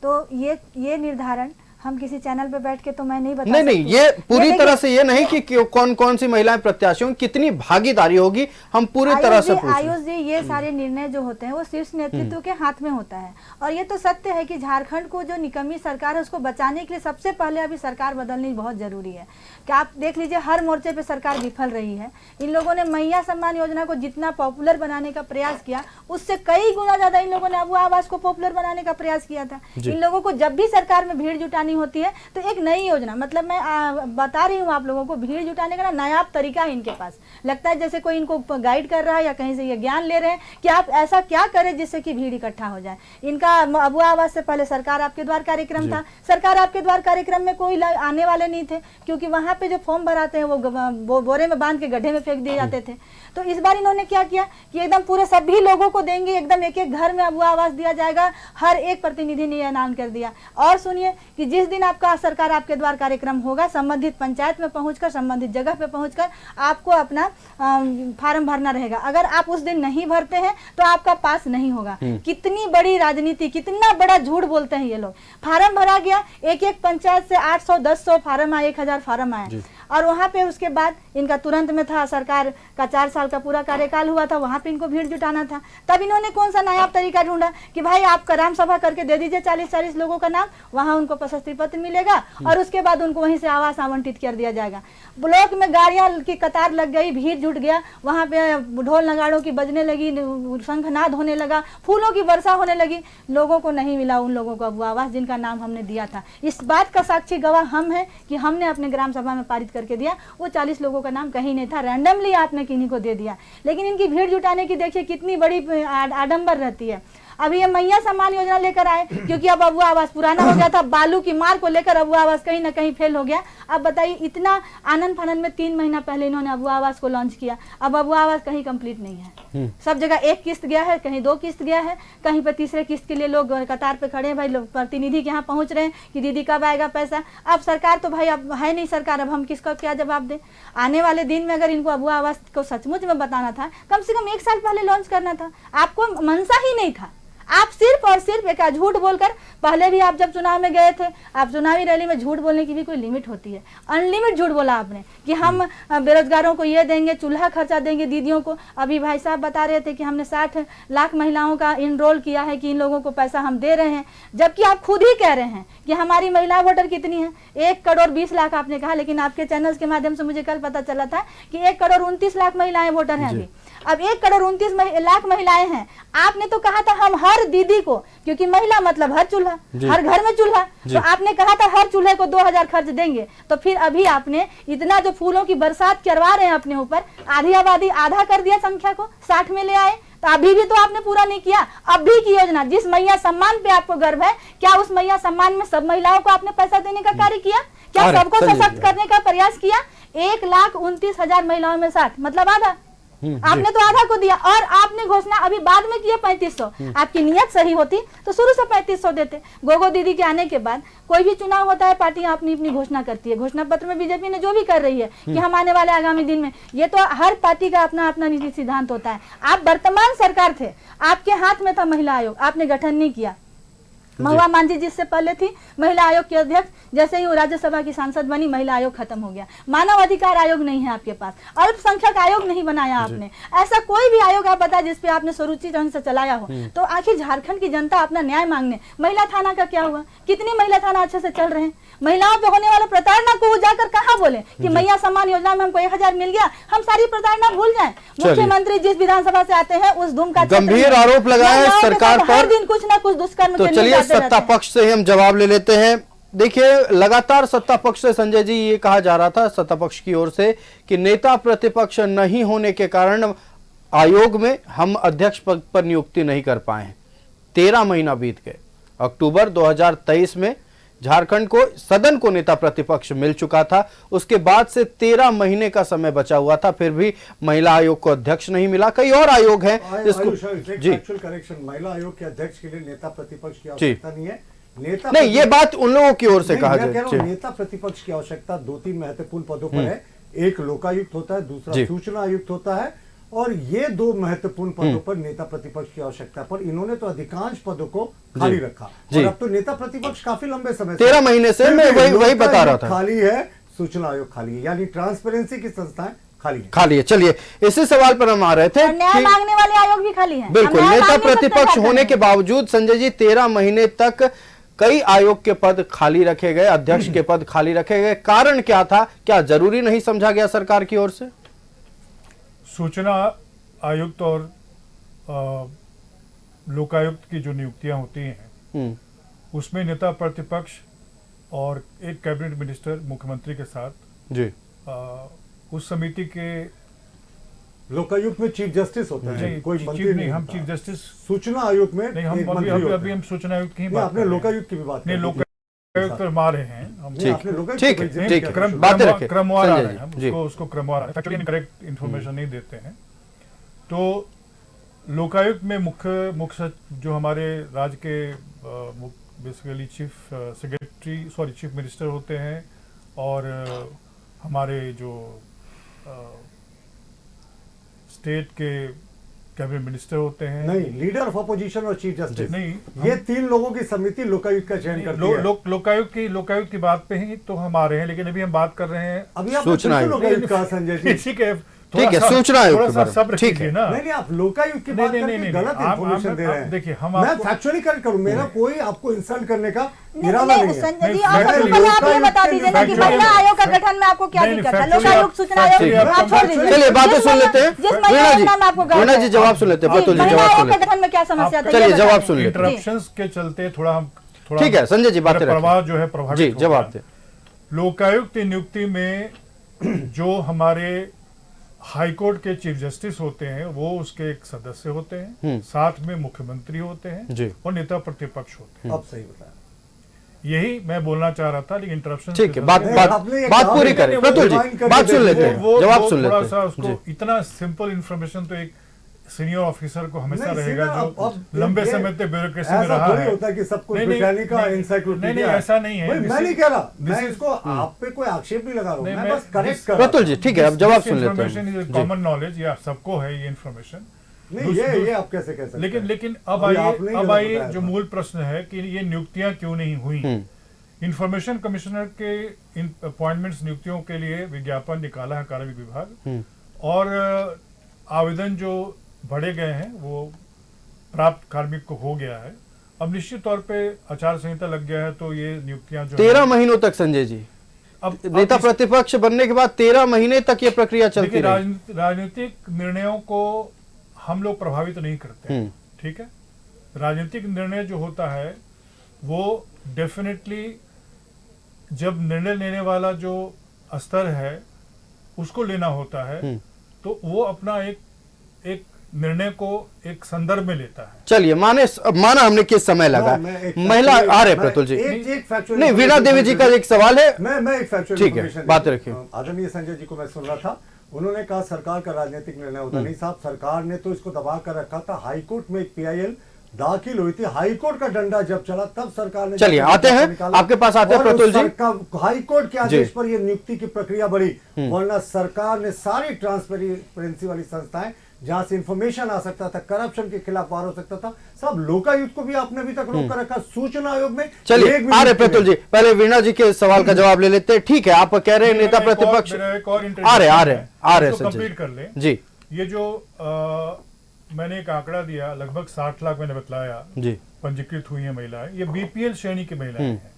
तो ये निर्धारण हम किसी चैनल पे बैठ के तो मैं नहीं बता नहीं, ये पूरी तरह से ये नहीं कि कौन कौन सी महिलाएं प्रत्याशियों कितनी भागीदारी होगी, हम पूरी तरह से आयुष जी, ये सारे निर्णय जो होते हैं वो शीर्ष नेतृत्व के हाथ में होता है। और ये तो सत्य है कि झारखंड को जो निकम्मी सरकार है उसको बचाने के लिए सबसे पहले अभी सरकार बदलनी बहुत जरूरी है। कि आप देख लीजिए, हर मोर्चे पे सरकार विफल रही है। इन लोगों ने मैया सम्मान योजना को जितना पॉपुलर बनाने का प्रयास किया, उससे कई गुना ज्यादा इन लोगों ने अबू आवास को पॉपुलर बनाने का प्रयास किया था। इन लोगों को जब भी सरकार में भीड़ जुटाने जुटानी होती है तो एक नई योजना, मतलब मैं बता रही हूँ आप लोगों को, भीड़ जुटाने का ना नायाब तरीका है इनके पास। लगता है जैसे कोई इनको गाइड कर रहा है या कहीं से ये ज्ञान ले रहे हैं कि आप ऐसा क्या करें जिससे कि भीड़ इकट्ठा हो जाए। इनका अबुआ आवास से पहले सरकार आपके द्वार कार्यक्रम था। सरकार आपके द्वार कार्यक्रम में कोई आने वाले नहीं थे, क्योंकि वहां पे जो फॉर्म भराते हैं वो बोरे में बांध के गड्ढे में फेंक दिए जाते थे। तो इस बार इन्होंने क्या किया कि एकदम पूरे सभी लोगों को देंगे, एकदम एक एक घर में अबुआ आवास दिया जाएगा, हर एक प्रतिनिधि ने ऐलान कर दिया। और सुनिए कि जिस दिन आपका सरकार आपके द्वार कार्यक्रम होगा, संबंधित पंचायत में पहुंचकर, संबंधित जगह पे पहुंचकर आपको अपना फार्म भरना रहेगा। अगर आप उस दिन नहीं भरते हैं तो आपका पास नहीं होगा। कितनी बड़ी राजनीति, कितना बड़ा झूठ बोलते हैं ये लोग। फार्म भरा गया, एक एक पंचायत से 800 1000 फार्म आए, 1000 फार्म आए, और वहां पे उसके बाद इनका तुरंत में था, सरकार का 4 साल का पूरा कार्यकाल हुआ था, वहां पे इनको भीड़ जुटाना था। तब इन्होंने कौन सा नायाब तरीका ढूंढा कि भाई आप ग्राम सभा करके दे दीजिए 40-40 लोगों का नाम, वहां उनको प्रशस्ति पत्र मिलेगा और उसके बाद उनको वहीं से आवास आवंटित कर दिया जाएगा। ब्लॉक में गाड़ियां की कतार लग गई, भीड़ जुट गया, वहां पे ढोल नगाड़ों की बजने लगी, शंखनाद होने लगा, फूलों की वर्षा होने लगी। लोगों को नहीं मिला उन लोगों को अबुआ आवास जिनका नाम हमने दिया था। इस बात का साक्षी गवाह हम हैं कि हमने अपने ग्राम सभा में पारित करके दिया, वो 40 लोगों का नाम कहीं नहीं था, रैंडमली आपने किन्हीं को दे दिया। लेकिन इनकी भीड़ जुटाने की देखिए कितनी बड़ी आडंबर रहती है। अभी ये मैया सम्मान योजना लेकर आए, क्योंकि अब अबुआ आवास पुराना हो गया था, बालू की मार को लेकर अबुआ आवास कहीं ना कहीं फेल हो गया। अब बताइए, इतना आनंद फानंद में 3 महीना पहले इन्होंने अबुआ आवास को लॉन्च किया, अब अबुआ आवास कहीं कंप्लीट नहीं है। सब जगह 1 किस्त गया है, कहीं 2 किस्त गया है, कहीं पे तीसरे किस्त के लिए लोग कतार पे खड़े हैं। भाई प्रतिनिधि के यहाँ पहुंच रहे हैं कि दीदी कब आएगा पैसा। अब सरकार तो भाई अब है नहीं सरकार, अब हम किसका क्या जवाब दें। आने वाले दिन में अगर इनको अबुआ आवास को सचमुच में बताना था, कम से कम 1 साल पहले लॉन्च करना था। आपको मनसा ही नहीं था, आप सिर्फ और सिर्फ एक झूठ बोलकर, पहले भी आप जब चुनाव में गए थे, आप चुनावी रैली में झूठ बोलने की भी कोई लिमिट होती है। अनलिमिट झूठ बोला आपने कि हम बेरोजगारों को ये देंगे, चूल्हा खर्चा देंगे दीदियों को। अभी भाई साहब बता रहे थे कि हमने 60 लाख महिलाओं का इनरोल किया है, कि इन लोगों को पैसा हम दे रहे हैं, जबकि आप खुद ही कह रहे हैं कि हमारी महिला वोटर कितनी है, 1 करोड़ 20 लाख आपने कहा। लेकिन आपके चैनल्स के माध्यम से मुझे कल पता चला था कि 1 करोड़ 29 लाख महिलाएं वोटर हैं अभी। अब 1 करोड़ 29 लाख महिलाएं हैं। आपने तो कहा था हम हर दीदी को, क्योंकि महिला मतलब हर चूल्हा, हर घर में चूल्हा, तो आपने कहा था हर चूल्हे को 2000 खर्च देंगे। तो फिर अभी आपने इतना जो फूलों की बरसात करवा रहे हैं अपने ऊपर, आधी आबादी आधा कर दिया, संख्या को 60 में ले आए, तो अभी भी तो आपने पूरा नहीं किया। अभी की योजना, जिस मैया सम्मान पे आपको गर्व है, क्या उस मैया सम्मान में सब महिलाओं को आपने पैसा देने का कार्य किया? क्या सबको सशक्त करने का प्रयास किया? 1,29,000 महिलाओं में 60 मतलब आधा, आपने तो आधा को दिया। और आपने घोषणा अभी बाद में किया 3500। आपकी नियत सही होती तो शुरू से 3500 देते। गोगो दीदी के आने के बाद कोई भी चुनाव होता है, पार्टियां अपनी अपनी घोषणा करती है। घोषणा पत्र में बीजेपी ने जो भी कर रही है कि हम आने वाले आगामी दिन में, ये तो हर पार्टी का अपना अपना निजी सिद्धांत होता है। आप वर्तमान सरकार थे, आपके हाथ में था महिला आयोग, आपने गठन नहीं किया। महुआ मांझी जिससे पहले थी महिला आयोग की अध्यक्ष, जैसे ही वो राज्यसभा की सांसद बनी, महिला आयोग खत्म हो गया। मानव अधिकार आयोग नहीं है आपके पास, अल्पसंख्यक आयोग नहीं बनाया आपने। ऐसा कोई भी आयोग आप बताए जिसपे आपने सुरुचि ढंग से चलाया हो। तो आखिर झारखंड की जनता अपना न्याय मांगने, महिला थाना का क्या हुआ? कितनी महिला थाना अच्छे से चल रहे हैं? महिलाओं पे होने वाला प्रताड़ना को जाकर कहाँ बोले कि मैया सम्मान योजना में हमको 1000 मिल गया, हम सारी प्रताड़ना भूल जाए। मुख्यमंत्री जिस विधानसभा से आते हैं उस धूम का गंभीर आरोप लगाए सरकार पर, हर दिन कुछ ना कुछ दुष्कर्म। तो चलिए सत्ता पक्ष से ही हम जवाब ले लेते हैं। देखिए, लगातार सत्ता पक्ष से संजय जी ये कहा जा रहा था सत्ता पक्ष की ओर से कि नेता प्रतिपक्ष नहीं होने के कारण आयोग में हम अध्यक्ष पद पर नियुक्ति नहीं कर पाए हैं। 13 महीना बीत गए। अक्टूबर 2023 में झारखंड को सदन को नेता प्रतिपक्ष मिल चुका था, उसके बाद से 13 महीने का समय बचा हुआ था, फिर भी महिला आयोग को अध्यक्ष नहीं मिला। कई और आयोग हैं जिसको जी करेक्शन, महिला आयोग के अध्यक्ष के लिए नेता प्रतिपक्ष की आवश्यकता नहीं है। नेता नहीं, ये बात उन लोगों की ओर से कहा जाए। नेता प्रतिपक्ष की आवश्यकता 2-3 महत्वपूर्ण पदों पर है। एक लोकायुक्त होता है, दूसरा सूचना आयुक्त होता है, और ये 2 महत्वपूर्ण पदों पर नेता प्रतिपक्ष की आवश्यकता पर इन्होंने तो अधिकांश पदों को खाली रखा। और अब तो नेता प्रतिपक्ष काफी लंबे समय 13 महीने से मैं वही बता रहा था, खाली है, सूचना आयोग खाली है, यानी ट्रांसपेरेंसी की संस्थाएं खाली है। चलिए, इसी सवाल पर हम आ रहे थे। न्याय मांगने वाले आयोग भी खाली हैं। बिल्कुल, नेता प्रतिपक्ष होने के बावजूद संजय जी 13 महीने तक कई आयोग के पद खाली रखे गए, अध्यक्ष के पद खाली रखे गए। कारण क्या था? क्या जरूरी नहीं समझा गया सरकार की ओर से? सूचना आयुक्त और लोकायुक्त की जो नियुक्तियां होती हैं उसमें नेता प्रतिपक्ष और एक कैबिनेट मिनिस्टर मुख्यमंत्री के साथ जी उस समिति के लोकायुक्त में चीफ जस्टिस होता है, कोई मंत्री नहीं, हम चीफ जस्टिस सूचना आयोग में नहीं, हम अभी हम सूचना आयोग की बात आपने लोकायुक्त की भी बात नहीं, लोकायुक्त करवा रहे हैं हम। ठीक क्रमवार आ रहे हैं हम, उसको क्रमवार फैक्चुअली करेक्ट इन्फॉर्मेशन नहीं देते हैं। तो लोकायुक्त में मुख्य जो हमारे राज्य के बेसिकली चीफ मिनिस्टर होते हैं और हमारे जो स्टेट के कैबिनेट मिनिस्टर होते हैं। नहीं, लीडर ऑफ अपोजिशन और चीफ जस्टिस नहीं, ये 3 लोगों की समिति लोकायुक्त का चयन करती है। लोकायुक्त की बात पे ही तो हम आ रहे हैं, लेकिन अभी हम बात कर रहे हैं अभी आप लोकायुक्त का संजय जी। ठीक है, सूचना आयोग के बारे में ठीक है ना। नहीं, आप लोकायुक्त की बात करके गलत इन्फॉर्मेशन दे रहे हैं। देखिए मैं फैक्चुअली करेक्ट करूं, मेरा कोई आपको इंसल्ट करने का इरादा नहीं है। संजय जी, आप ये बता दीजिए ना कि महिला आयोग का गठन में आपको क्या दिक्कत है? लोकायुक्त, सूचना आयोग, चलिए बातें सुन लेते हैं। वीणा जी जवाब सुन लेते हैं। प्रतुल जी जवाब सुन लेते हैं। गठन में क्या समस्या था? चलिए जवाब सुन लेते हैं। इंटरप्शंस के चलते थोड़ा ठीक है संजय जी, बातें प्रवाह जो है प्रभावित जी जवाब दें। लोकायुक्त नियुक्ति में जो हमारे हाईकोर्ट के चीफ जस्टिस होते हैं वो उसके एक सदस्य होते हैं, साथ में मुख्यमंत्री होते हैं और नेता प्रतिपक्ष होते हैं। अब सही बताया, यही मैं बोलना चाह रहा था, लेकिन इंटरप्शन ठीक है, बात पूरी करें। प्रतुल जी बात सुन लेते हैं, जवाब सुन लेते हैं। थोड़ा सा उसको इतना सिंपल इन्फॉर्मेशन तो एक सीनियर ऑफिसर को हमेशा रहेगा जो लंबे समय तक ब्यूरोक्रेसी में रहा है। होता है कि सब कुछ ब्रिटानिका एनसाइक्लोपीडिया। नहीं, ऐसा नहीं है। मैं नहीं कह रहा, मैं इसको आप पे कोई आक्षेप नहीं लगा रहा हूं, मैं बस करेक्ट कर रहा हूं। प्रतुल जी ठीक है, अब जवाब सुन लेते हैं। कॉमन नॉलेज या सबको है ये इन्फॉर्मेशन। नहीं, ये आप कैसे कह सकते हैं? लेकिन अब आइए जो मूल प्रश्न है कि ये नियुक्तियां क्यों नहीं हुई। इंफॉर्मेशन कमिश्नर के अपॉइंटमेंट्स नियुक्तियों के लिए विज्ञापन निकाला है कार्मिक विभाग, और आवेदन जो बढ़े गए हैं वो प्राप्त कार्मिक को हो गया है। अब निश्चित तौर पे आचार संहिता लग गया है, तो ये नियुक्तियां जो 13 महीनों तक संजय जी, अब नेता प्रतिपक्ष बनने के बाद 13 महीने तक ये प्रक्रिया चलती रही। राजनीतिक निर्णयों को हम लोग प्रभावित नहीं करते, ठीक है। राजनीतिक निर्णय जो होता है वो डेफिनेटली जब निर्णय लेने वाला जो स्तर है उसको लेना होता है, तो वो अपना एक निर्णय को एक संदर्भ में लेता है। चलिए माना हमने किस समय लगा महिला आ रहे प्रतुल जी। नहीं, वीणा देवी जी का एक सवाल है। मैं एक फैक्चुअल ठीक है, बात रखिए। आदरणीय संजय जी को मैं सुन रहा था, उन्होंने कहा सरकार का राजनीतिक निर्णय होता नहीं। साहब, सरकार ने तो इसको दबा कर रखा था। हाईकोर्ट में एक PIL दाखिल हुई थी, हाईकोर्ट का डंडा जब चला तब सरकार ने। चलिए आते हैं, आपके पास आते हैं प्रतुल जी। हाईकोर्ट के आदेश पर यह नियुक्ति की प्रक्रिया बढ़ी, वरना सरकार ने सारी ट्रांसपेरेंसी वाली संस्थाएं जहां से इंफॉर्मेशन आ सकता था, करप्शन के खिलाफ वार हो सकता था, सब लोकायुक्त को भी आपने अभी तक रोक कर रखा। सूचना आयोग में चलिए आ रहे प्रतुल जी, पहले वीणा जी के सवाल का जवाब ले लेते हैं। ठीक है, आप कह रहे हैं नेता प्रतिपक्ष आ रहे कंप्लीट कर ले जी। ये जो मैंने एक आंकड़ा दिया, लगभग 60 लाख मैंने बतलाया जी पंजीकृत हुई है महिलाएं। ये BPL श्रेणी की महिलाएं हैं।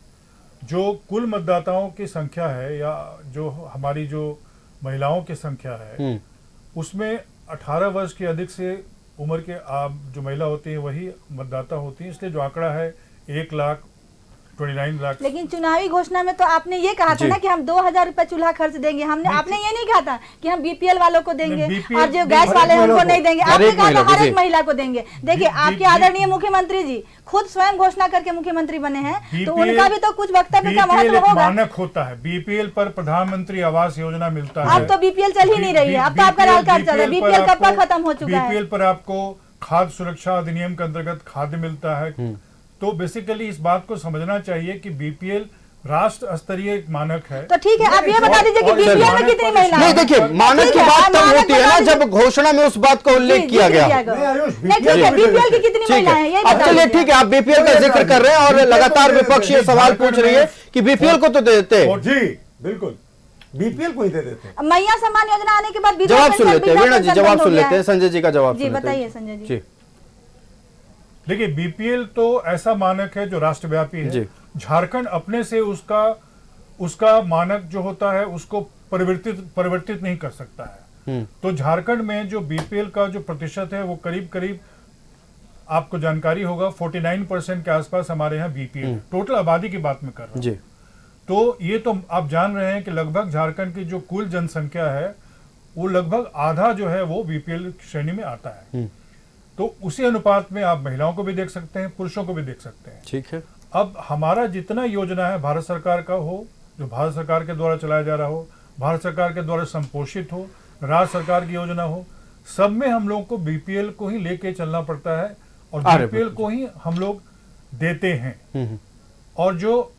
जो कुल मतदाताओं की संख्या है या जो हमारी जो महिलाओं की संख्या है उसमें 18 वर्ष की अधिक से उम्र के जो महिला होती है वही मतदाता होती है। इसलिए जो आंकड़ा है 1,29 लाख। लेकिन चुनावी घोषणा में तो आपने ये कहा था ना कि हम 2,000 रुपए चूल्हा खर्च देंगे। आपने ये नहीं कहा था कि हम BPL वालों को देंगे और जो गैस वाले हैं उनको नहीं देंगे। आपने कहा था हर एक महिला को देंगे। देखिए, आपके आदरणीय मुख्यमंत्री जी खुद स्वयं घोषणा करके मुख्यमंत्री बने हैं, तो उनका भी तो कुछ वक्तव्य का महत्व होगा। मानक होता है BPL पर प्रधानमंत्री आवास योजना मिलता है। अब तो BPL चल ही नहीं रही है, अब तो आपका राज कार्ड चल रहा है। BPL कब का खत्म हो चुका है। BPL पर आपको खाद्य सुरक्षा अधिनियम के अंतर्गत खाद्य मिलता है। तो बेसिकली इस बात को समझना चाहिए कि BPL राष्ट्र स्तरीय एक मानक है। तो ठीक है, आप ये बता दीजिए कि BPL में कितनी महिलाएं? नहीं, देखिए मानक की बात तब होती है ना जब घोषणा में उस बात का उल्लेख किया गया। ठीक है, BPL की कितनी महिलाएं हैं ये अब चलिए ठीक है, आप BPL का जिक्र कर रहे हैं और लगातार विपक्ष ये सवाल पूछ रही है कि BPL को तो देते हैं। जी बिल्कुल, BPL को ही दे देते हैं। मैया सम्मान योजना आने के बाद जवाब सुन लेते हैं। वीणा जी जवाब सुन लेते हैं, संजय जी का जवाब जी बताइए संजय जी। देखिए, BPL तो ऐसा मानक है जो राष्ट्रव्यापी है। झारखंड अपने से उसका मानक जो होता है उसको परिवर्तित नहीं कर सकता है। तो झारखंड में जो BPL का जो प्रतिशत है वो करीब आपको जानकारी होगा 49% के आसपास हमारे यहाँ BPL। टोटल आबादी की बात में कर रहा हूँ। तो ये तो आप जान रहे हैं कि लगभग झारखंड की जो कुल जनसंख्या है वो लगभग आधा जो है वो बीपीएल श्रेणी में आता है। तो उसी अनुपात में आप महिलाओं को भी देख सकते हैं, पुरुषों को भी देख सकते हैं। ठीक है। अब हमारा जितना योजना है भारत सरकार का हो, जो भारत सरकार के द्वारा चलाया जा रहा हो, भारत सरकार के द्वारा संपोषित हो, राज्य सरकार की योजना हो, सब में हम लोग को बीपीएल को ही लेके चलना पड़ता है और बीपीएल को ही हम लोग देते हैं। और जो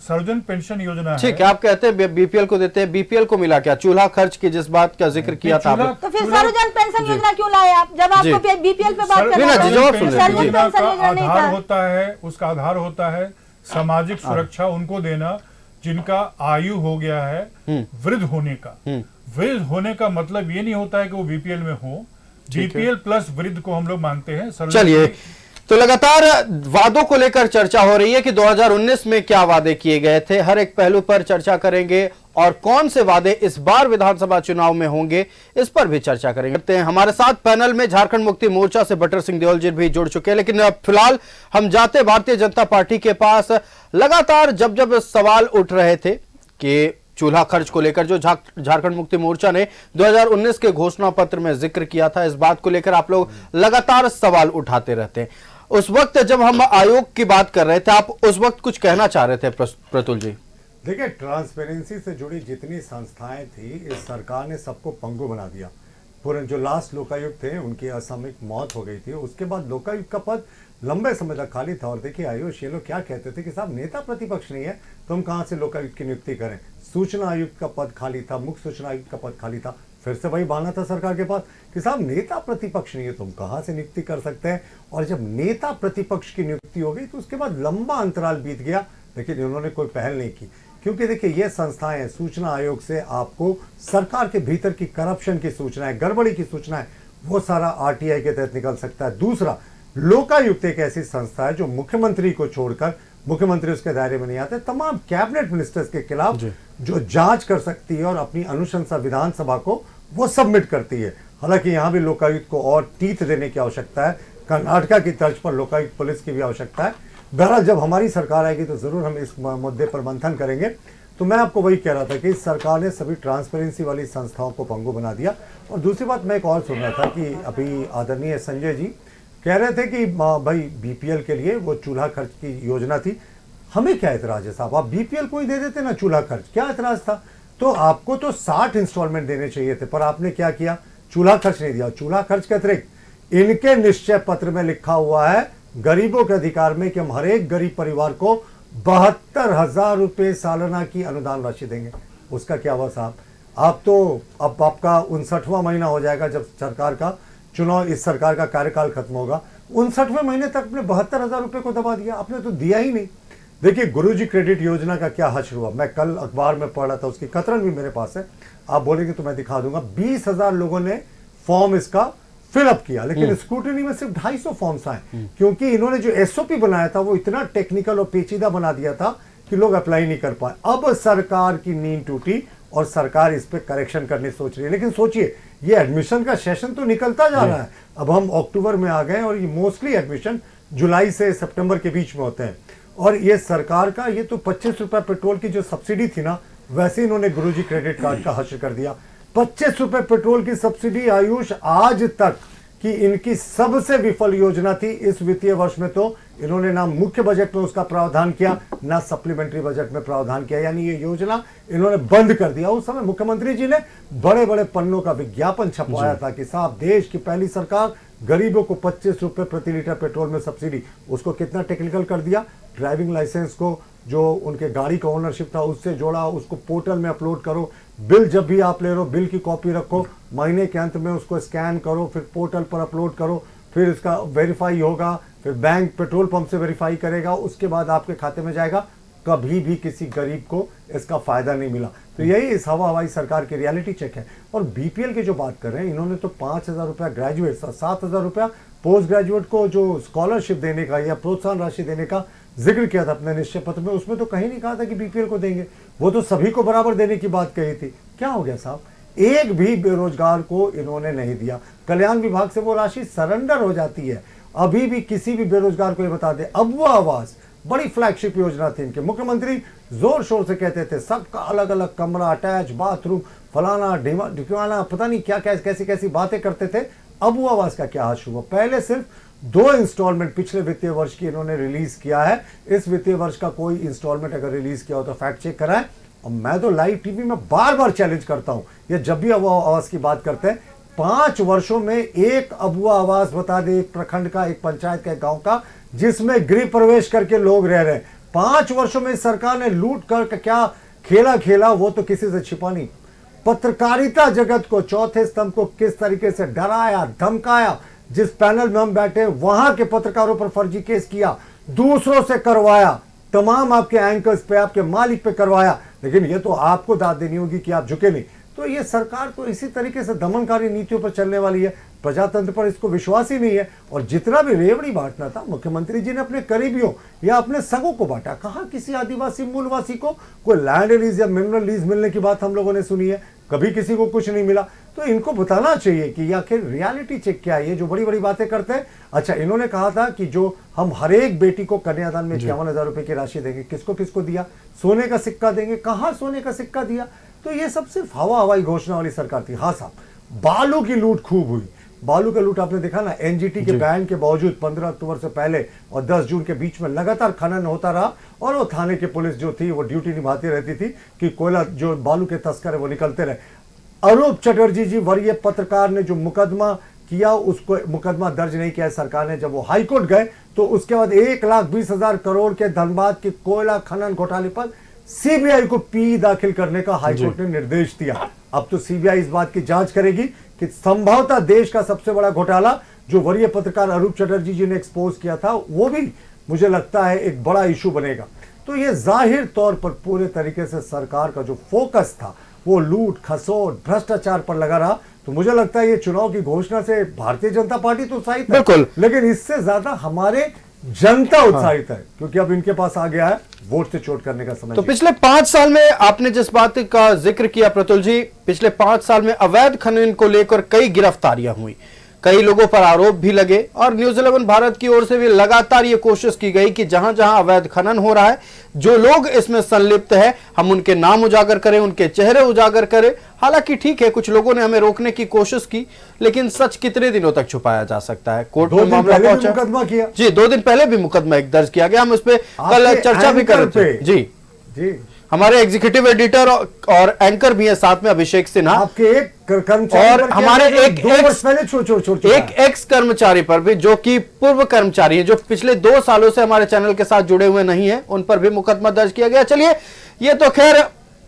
सर्वजन पेंशन योजना है, ठीक है, आप कहते हैं बीपीएल को देते हैं, बीपीएल को मिला क्या? चूल्हा खर्च की जिस बात का जिक्र किया था आपने, तो फिर सर्वजन पेंशन योजना क्यों लाए आप, जब आपको बीपीएल पे बात कर रहे हैं? सर्वजन पेंशन योजना का आधार होता है, उसका आधार होता है सामाजिक सुरक्षा उनको देना जिनका आयु हो गया है वृद्ध होने का। वृद्ध होने का मतलब ये नहीं होता है कि वो बीपीएल में हो, बीपीएल प्लस वृद्ध को हम लोग मानते हैं। चलिए, तो लगातार वादों को लेकर चर्चा हो रही है कि 2019 में क्या वादे किए गए थे, हर एक पहलू पर चर्चा करेंगे और कौन से वादे इस बार विधानसभा चुनाव में होंगे इस पर भी चर्चा करेंगे। हमारे साथ पैनल में झारखंड मुक्ति मोर्चा से बटर सिंह देओल जी भी जुड़ चुके हैं, लेकिन फिलहाल हम जाते भारतीय जनता पार्टी के पास। लगातार जब जब सवाल उठ रहे थे कि चूल्हा खर्च को लेकर जो झारखंड मुक्ति मोर्चा ने 2019 के घोषणा पत्र में जिक्र किया था, इस बात को लेकर आप लोग लगातार सवाल उठाते रहते हैं। उस वक्त जब हम आयोग की बात कर रहे थे, आप उस वक्त कुछ कहना चाह रहे थे प्रतुल जी? देखिए, ट्रांसपेरेंसी से जुड़ी जितनी संस्थाएं थी, इस सरकार ने सबको पंगु बना दिया। पूरे जो लास्ट लोकायुक्त थे उनकी असामयिक मौत हो गई थी, उसके बाद लोकायुक्त का पद लंबे समय तक खाली था। और देखिए आयुष, ये लोग क्या कहते थे कि साहब नेता प्रतिपक्ष नहीं है तो हम कहाँ से लोकायुक्त की नियुक्ति करें। सूचना आयुक्त का पद खाली था, मुख्य सूचना आयुक्त का पद खाली था, फिर से वही बहाना था सरकार के पास कि साहब नेता प्रतिपक्ष नहीं है तो हम कहाँ से नियुक्ति कर सकते हैं। और जब नेता प्रतिपक्ष की नियुक्ति हो गई तो उसके बाद लंबा अंतराल बीत गया, लेकिन इन्होंने कोई पहल नहीं की। क्योंकि देखिए, ये संस्थाएं, सूचना आयोग से आपको सरकार के भीतर की करप्शन की सूचनाएं, गड़बड़ी की सूचनाएं, वो सारा आरटीआई के तहत निकल सकता है। दूसरा, लोकायुक्त एक ऐसी संस्था है जो मुख्यमंत्री को छोड़कर, मुख्यमंत्री उसके दायरे में नहीं आते, तमाम कैबिनेट मिनिस्टर्स के खिलाफ जो जांच कर सकती है और अपनी अनुशंसा विधानसभा को वो सबमिट करती है। हालांकि यहाँ भी लोकायुक्त को और टीथ देने की आवश्यकता है, कर्नाटका की तर्ज पर लोकायुक्त पुलिस की भी आवश्यकता है। बहरहाल जब हमारी सरकार आएगी तो जरूर हम इस मुद्दे पर मंथन करेंगे। तो मैं आपको वही कह रहा था कि इस सरकार ने सभी ट्रांसपेरेंसी वाली संस्थाओं को पंगु बना दिया। और दूसरी बात मैं एक और सुन रहा था कि अभी आदरणीय संजय जी कह रहे थे कि भाई बीपीएल के लिए वो चूल्हा खर्च की योजना थी, हमें क्या एतराज है साहब, आप बीपीएल को ही दे देते ना चूल्हा खर्च, क्या एतराज था? तो आपको तो 60 इंस्टॉलमेंट देने चाहिए थे, पर आपने क्या किया, चूल्हा खर्च नहीं दिया। चूल्हा खर्च के अतिरिक्त इनके निश्चय पत्र में लिखा हुआ है गरीबों के अधिकार में कि हम हर एक गरीब परिवार को 72,000 रुपये सालाना की अनुदान राशि देंगे। उसका क्या हुआ साहब? आप तो अब आपका 59वां महीना हो जाएगा जब सरकार का चुनाव, इस सरकार का कार्यकाल खत्म होगा, 59वें महीने तक आपने 72,000 रुपये को दबा दिया, आपने तो दिया ही नहीं। देखिए, गुरुजी क्रेडिट योजना का क्या हश्र हुआ, मैं कल अखबार में पढ़ रहा था, उसकी कतरन भी मेरे पास है, आप बोलेंगे तो मैं दिखा दूंगा। 20,000 लोगों ने फॉर्म इसका फिलअप किया, लेकिन स्क्रूटनी में सिर्फ 250 फॉर्म्स आए, क्योंकि इन्होंने जो एसओपी बनाया था वो इतना टेक्निकल और पेचीदा बना दिया था कि लोग अप्लाई नहीं कर पाए। अब सरकार की नींद टूटी और सरकार इस पे करेक्शन करने सोच रही है। लेकिन सोचिए, ये एडमिशन का सेशन तो निकलता जा रहा है, अब हम अक्टूबर में आ गए और ये मोस्टली एडमिशन जुलाई से सितंबर के बीच में होते हैं। और ये सरकार का ये तो 25 रुपए पेट्रोल की जो सब्सिडी थी ना, वैसे इन्होंने गुरुजी क्रेडिट कार्ड का हश्र कर दिया। 25 रुपए पेट्रोल की सब्सिडी आयुष आज तक की इनकी सबसे विफल योजना थी। इस वित्तीय वर्ष में तो इन्होंने ना मुख्य बजट में उसका प्रावधान किया, ना सप्लीमेंट्री बजट में प्रावधान किया, यानी ये योजना इन्होंने बंद कर दिया। उस समय मुख्यमंत्री जी ने बड़े बड़े पन्नों का विज्ञापन छपवाया था कि साहब देश की पहली सरकार, गरीबों को 25 रुपए प्रति लीटर पेट्रोल में सब्सिडी। उसको कितना टेक्निकल कर दिया, ड्राइविंग लाइसेंस को जो उनके गाड़ी का ओनरशिप था उससे जोड़ा, उसको पोर्टल में अपलोड करो, बिल जब भी आप ले रहे हो बिल की कॉपी रखो, महीने के अंत में उसको स्कैन करो, फिर पोर्टल पर अपलोड करो, फिर इसका वेरीफाई होगा, फिर बैंक पेट्रोल पंप से वेरीफाई करेगा, उसके बाद आपके खाते में जाएगा। कभी भी किसी गरीब को इसका फायदा नहीं मिला। तो यही इस हवाई सरकार की रियलिटी चेक है। और बीपीएल की जो बात कर रहे हैं, इन्होंने तो 5,000 रुपया ग्रेजुएट और 7,000 रुपया पोस्ट ग्रेजुएट को जो स्कॉलरशिप देने का या प्रोत्साहन राशि देने का जिक्र किया था अपने निश्चय पत्र में। उसमें तो कहीं नहीं कहा था कि बीपीएल को देंगे, वो तो सभी को बराबर देने की बात कही थी। क्या हो गया साहब, एक भी बेरोजगार को इन्होंने नहीं दिया। कल्याण विभाग से वो राशि सरेंडर हो जाती है, अभी भी किसी भी बेरोजगार को ये बता दे अब वो आवास बड़ी फ्लैगशिप योजना थी इनकी। मुख्यमंत्री जोर शोर से कहते थे सबका अलग अलग कमरा, अटैच बाथरूम, फलाना ढिमाना, पता नहीं क्या क्या कैसी कैसी बातें करते थे। अब वो आवाज का क्या हाल हुआ? पहले सिर्फ 2 इंस्टॉलमेंट पिछले वित्तीय वर्ष की इन्होंने रिलीज किया है। इस वित्तीय वर्ष का कोई इंस्टॉलमेंट अगर रिलीज किया हो तो फैक्ट चेक कराएं। और मैं तो लाइव टीवी में बार बार चैलेंज करता हूं, ये जब भी अबुआ आवास की बात करते हैं, 5 वर्षों में एक अबुआ आवास बता दे, एक प्रखंड का, एक पंचायत का, एक गांव का, जिसमें गृह प्रवेश करके लोग रह रहे हैं। 5 वर्षों में सरकार ने लूट कर क्या खेला खेला वो तो किसी से छिपा नहीं। पत्रकारिता जगत को, चौथे स्तंभ को किस तरीके से डराया, धमकाया, जिस पैनल में हम बैठे वहां के पत्रकारों पर फर्जी केस किया, दूसरों से करवाया, तमाम आपके एंकर्स पे, आपके मालिक पे करवाया, लेकिन ये तो आपको दाद देनी होगी कि आप झुके नहीं। तो ये सरकार तो इसी तरीके से दमनकारी नीतियों पर चलने वाली है, प्रजातंत्र पर इसको विश्वास ही नहीं है। और जितना भी रेवड़ी बांटना था, मुख्यमंत्री जी ने अपने करीबियों या अपने सगों को बांटा। कहाँ किसी आदिवासी मूलवासी को कोई लैंड लीज या मिनरल लीज मिलने की बात हम लोगों ने सुनी है? कभी किसी को कुछ नहीं मिला। तो इनको बताना चाहिए कि आखिर रियलिटी चेक क्या है। ये जो बड़ी बड़ी बातें करते हैं। अच्छा, इन्होंने कहा था कि जो हम हर एक बेटी को कन्यादान में 51,000 रुपए की राशि देंगे, किसको किसको दिया? सोने का सिक्का देंगे, कहां सोने का सिक्का दिया? तो ये सब सिर्फ हवाई घोषणा वाली सरकार थी। हाँ साहब, बालू की लूट खूब हुई। बालू का लूट आपने देखा ना, एनजीटी के बैन के बावजूद 15 अक्टूबर से पहले और 10 जून के बीच में लगातार खनन होता रहा। और वो थाने की पुलिस जो थी वो ड्यूटी निभाती रहती थी कि कोयला जो बालू के तस्कर है वो निकलते रहे। अरूप चटर्जी जी वरीय पत्रकार ने जो मुकदमा किया, उसको मुकदमा दर्ज नहीं किया सरकार ने। जब वो हाईकोर्ट गए तो उसके बाद 1,20,000 करोड़ के धनबाद के कोयला खनन घोटाले पर सीबीआई को पी दाखिल करने का हाईकोर्ट ने निर्देश दिया। अब तो सीबीआई इस बात की जांच करेगी कि संभवतः देश का सबसे बड़ा घोटाला जो वरीय पत्रकार अरूप चटर्जी जी ने एक्सपोज किया था, वो भी मुझे लगता है एक बड़ा इशू बनेगा। तो ये जाहिर तौर पर पूरे तरीके से सरकार का जो फोकस था वो लूट खसोट भ्रष्टाचार पर लगा रहा। तो मुझे लगता है ये चुनाव की घोषणा से भारतीय जनता पार्टी तो उत्साहित है, बिल्कुल, लेकिन इससे ज्यादा हमारे जनता उत्साहित है, क्योंकि अब इनके पास आ गया है वोट से चोट करने का समय। तो पिछले 5 साल में आपने जिस बात का जिक्र किया प्रतुल जी, पिछले 5 साल में अवैध खनन को लेकर कई गिरफ्तारियां हुई, कई लोगों पर आरोप भी लगे और न्यूज 11 भारत की ओर से भी लगातार ये कोशिश की गई कि जहां जहां अवैध खनन हो रहा है, जो लोग इसमें संलिप्त है, हम उनके नाम उजागर करें, उनके चेहरे उजागर करें। हालांकि ठीक है, कुछ लोगों ने हमें रोकने की कोशिश की, लेकिन सच कितने दिनों तक छुपाया जा सकता है? कोर्ट में मामला पहुंचा, मुकदमा किया जी, 2 दिन पहले भी मुकदमा एक दर्ज किया गया। हम इस पे कल चर्चा भी कर रहे थे। जी जी, हमारे एग्जीक्यूटिव एडिटर और एंकर भी है साथ में, अभिषेक सिन्हा, आपके एक कर्मचारी और हमारे एक एक्स कर्मचारी पर भी, जो कि पूर्व कर्मचारी है, जो पिछले 2 सालों से हमारे चैनल के साथ जुड़े हुए नहीं है, उन पर भी मुकदमा दर्ज किया गया। चलिए, ये तो खैर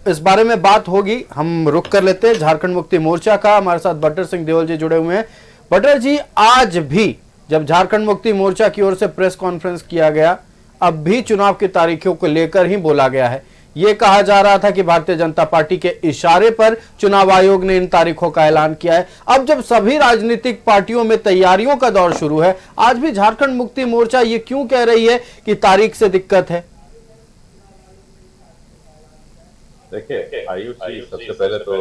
इस बारे में बात होगी, हम रुक कर लेते हैं। झारखंड मुक्ति मोर्चा का हमारे साथ बटर सिंह देवल जी जुड़े हुए हैं। बटर जी, आज भी जब झारखंड मुक्ति मोर्चा की ओर से प्रेस कॉन्फ्रेंस किया गया, अब भी चुनाव की तारीखों को लेकर ही बोला गया है। यह कहा जा रहा था कि भारतीय जनता पार्टी के इशारे पर चुनाव आयोग ने इन तारीखों का ऐलान किया है। अब जब सभी राजनीतिक पार्टियों में तैयारियों का दौर शुरू है, आज भी झारखंड मुक्ति मोर्चा ये क्यों कह रही है कि तारीख से दिक्कत है? देखिए आयुषी, सबसे पहले तो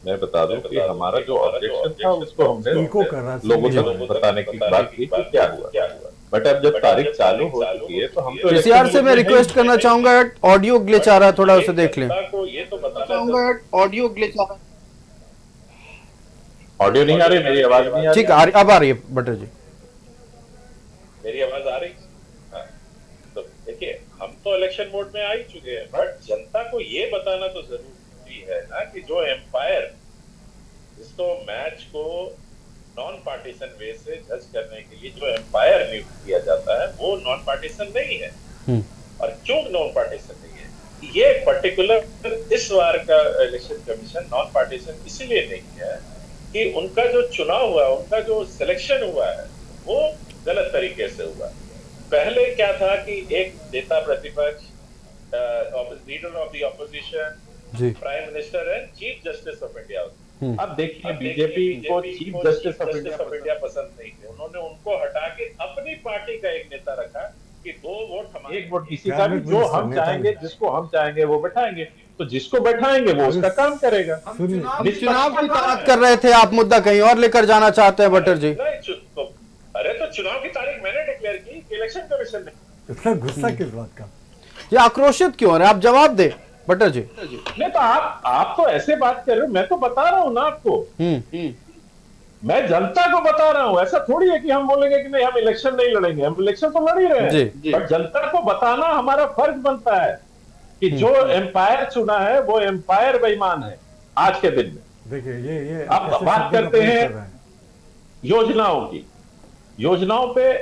मैं बता दूं कि हमारा जो ऑब्जेक्शन था उसको हमने लोगों तक बताने की बात की कि क्या हुआ, बट अब जब तारीख चालू हो चुकी है तो हम तो पीसीआर से मैं रिक्वेस्ट करना चाहूंगा, ऑडियो ग्लिच आ रहा है, थोड़ा उसे देख लें। ये तो बताना चाहूंगा, ऑडियो ग्लिच आ रहा है, ऑडियो नहीं आ रही, मेरी आवाज नहीं आ रही? ठीक, अब आ रही है बटर जी, मेरी आवाज आ रही? तो देखिए, हम तो इलेक्शन मोड में आ ही चुके हैं, बट जनता को ये बताना तो जरूरी है ना कि जो एम्पायर, जिसको मैच को नॉन पार्टीशन वे से जज करने के लिए जो एम्पायर नियुक्त किया जाता है, वो नॉन पार्टीशन नहीं है। और क्यों नॉन पार्टीशन नहीं है? ये पर्टिकुलर इस बार का इलेक्शन कमीशन नॉन पार्टीशन इसीलिए नहीं है कि उनका जो चुनाव हुआ, उनका जो सिलेक्शन हुआ है, वो गलत तरीके से हुआ। पहले क्या था कि एक नेता प्रतिपक्ष, leader of the opposition, prime minister and chief justice of India. अब देखिए, बीजेपी को चीफ जस्टिस ऑफ इंडिया पसंद नहीं थे, उन्होंने उनको हटा के अपनी पार्टी का एक नेता रखा कि 2 वोट हमारे, 1 वोट किसी का भी, जो हम चाहेंगे, जिसको हम चाहेंगे वो बैठाएंगे, तो जिसको बैठाएंगे वो उसका काम करेगा। चुनाव की बात कर रहे थे आप, मुद्दा कहीं और लेकर जाना चाहते हैं बटर जी? अरे तो चुनाव की तारीख मैंने डिक्लेयर की, इलेक्शन कमीशन ने। इतना गुस्सा किस बात का? ये आक्रोशित क्यों हो रहे हैं? आप जवाब दे बटर जी। नहीं तो आप तो ऐसे बात कर रहे हो, मैं तो बता रहा हूँ ना आपको, मैं जनता को बता रहा हूँ। ऐसा थोड़ी है कि हम बोलेंगे कि नहीं हम इलेक्शन नहीं लड़ेंगे, हम इलेक्शन तो लड़ ही रहे हैं, पर जनता को बताना हमारा फर्ज बनता है कि जो एम्पायर चुना है वो एम्पायर बेईमान है आज के दिन में। देखिए ये अब बात करते हैं योजनाओं की। योजनाओं पे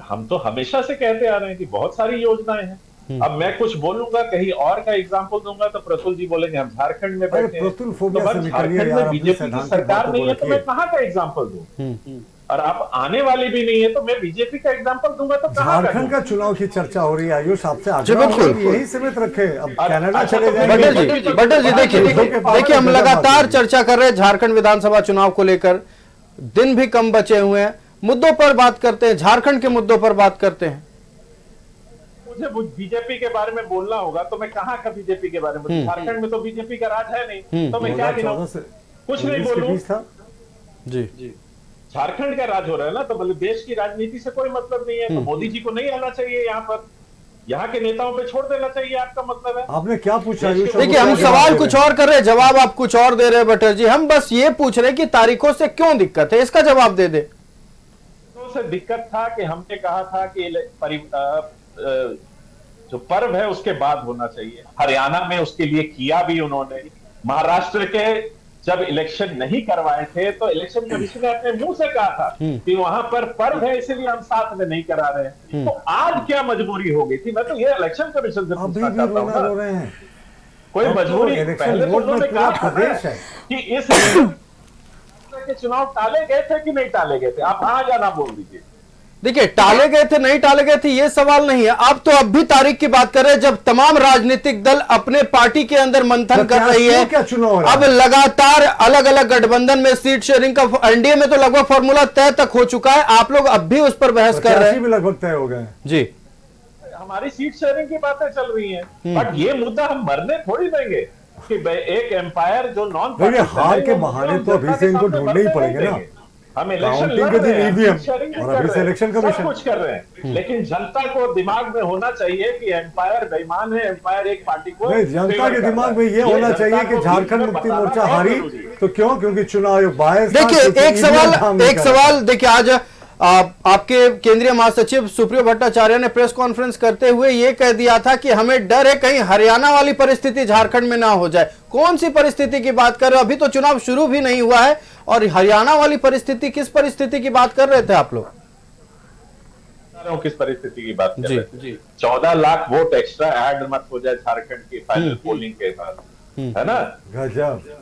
हम तो हमेशा से कहते आ रहे हैं कि बहुत सारी योजनाएं हैं। अब मैं कुछ बोलूंगा, कहीं और का एग्जांपल दूंगा तो प्रफुल्ल जी बोलेंगे हम झारखंड में बैठे हैं, तो झारखंड में बीजेपी की सरकार नहीं है तो मैं कहाँ का एग्जाम्पल दूं? और आप आने वाली भी नहीं है तो मैं बीजेपी का एग्जाम्पल दूंगा तो झारखंड का चुनाव की चर्चा हो रही है। आयुष आपसे यही सीमित रखे, अब कनाडा चले जाएंगे। बटर जी देखिए हम लगातार चर्चा कर रहे हैं झारखंड विधानसभा चुनाव को लेकर, दिन भी कम बचे हुए हैं, मुद्दों पर बात करते हैं, झारखंड के मुद्दों पर बात करते हैं। मुझे बीजेपी के बारे में बोलना होगा तो मैं कहाँ का बीजेपी के बारे में, झारखंड में तो बीजेपी का राज है नहीं, तो मैं क्या गिनाऊं? कुछ नहीं बोलूं जी। झारखंड का राज हो रहा है ना, तो मतलब देश की राजनीति से कोई मतलब नहीं है, तो मोदी जी को नहीं आना चाहिए यहाँ पर, यहाँ के नेताओं पे छोड़ देना चाहिए, आपका मतलब है? आपने क्या पूछा? देखिए हम सवाल कुछ और कर रहे हैं, जवाब आप कुछ और दे रहे हैं बटर जी। हम बस ये पूछ रहे हैं कि तारीखों से क्यों दिक्कत है, इसका जवाब दे दे। से दिक्कत था कि हमने कहा था कि जो पर्व है उसके बाद होना चाहिए। हरियाणा में उसके लिए किया भी उन्होंने। महाराष्ट्र के जब इलेक्शन नहीं करवाए थे तो इलेक्शन कमीशन ने अपने मुंह से कहा था कि वहां पर पर्व है इसलिए हम साथ में नहीं करा रहे हैं। तो आज क्या मजबूरी हो गई थी? मैं तो ये इलेक्शन कमीशन से पूछना चाहता हूँ ना, कोई मजबूरी? पहले तो उन्होंने कहा कि इस के चुनाव टाले गए थे कि नहीं टाले गए थे, आप हाँ या ना बोल दीजिए। देखिए टाले गए थे नहीं टाले गए थे ये सवाल नहीं है, आप तो अब भी तारीख की बात कर रहे हैं जब तमाम राजनीतिक दल अपने पार्टी के अंदर मंथन कर रही है। अब लगातार अलग अलग गठबंधन में सीट शेयरिंग का, एनडीए में तो लगभग फॉर्मूला तय तक हो चुका है, आप लोग अब भी उस पर बहस कर रहे हैं। भी लगभग तय हो गए जी। हमारी सीट शेयरिंग की बातें चल रही है, बट ये मुद्दा हम मरने थोड़ी देंगे कि एक एम्पायर जो नॉन हार के बहाने तो अभी से इनको ढूंढने ही पड़ेंगे ना। हम इलेक्शन लड़ रहे हैं, और अभी से इलेक्शन कमीशन सब कुछ कर रहे हैं, लेकिन जनता को दिमाग में होना चाहिए कि एम्पायर बेईमान है, एम्पायर एक पार्टी को नहीं, जनता के दिमाग में ये होना चाहिए कि झारखंड मुक्ति मोर्चा हारी तो क्यों? क्योंकि चुनाव आयोग बायस। देखिए एक सवाल देखिए आज आपके केंद्रीय महासचिव सुप्रियो भट्टाचार्य ने प्रेस कॉन्फ्रेंस करते हुए यह कह दिया था कि हमें डर है कहीं हरियाणा वाली परिस्थिति झारखंड में ना हो जाए। कौन सी परिस्थिति की बात कर रहे हो? अभी तो चुनाव शुरू भी नहीं हुआ है और हरियाणा वाली परिस्थिति, किस परिस्थिति की बात कर रहे थे आप लोग? किस परिस्थिति की बात कर रहे थे? 14 लाख वोट एक्स्ट्रा ऐड मत हो जाए झारखंड की फाइनल पोलिंग के बाद, है ना? गजब।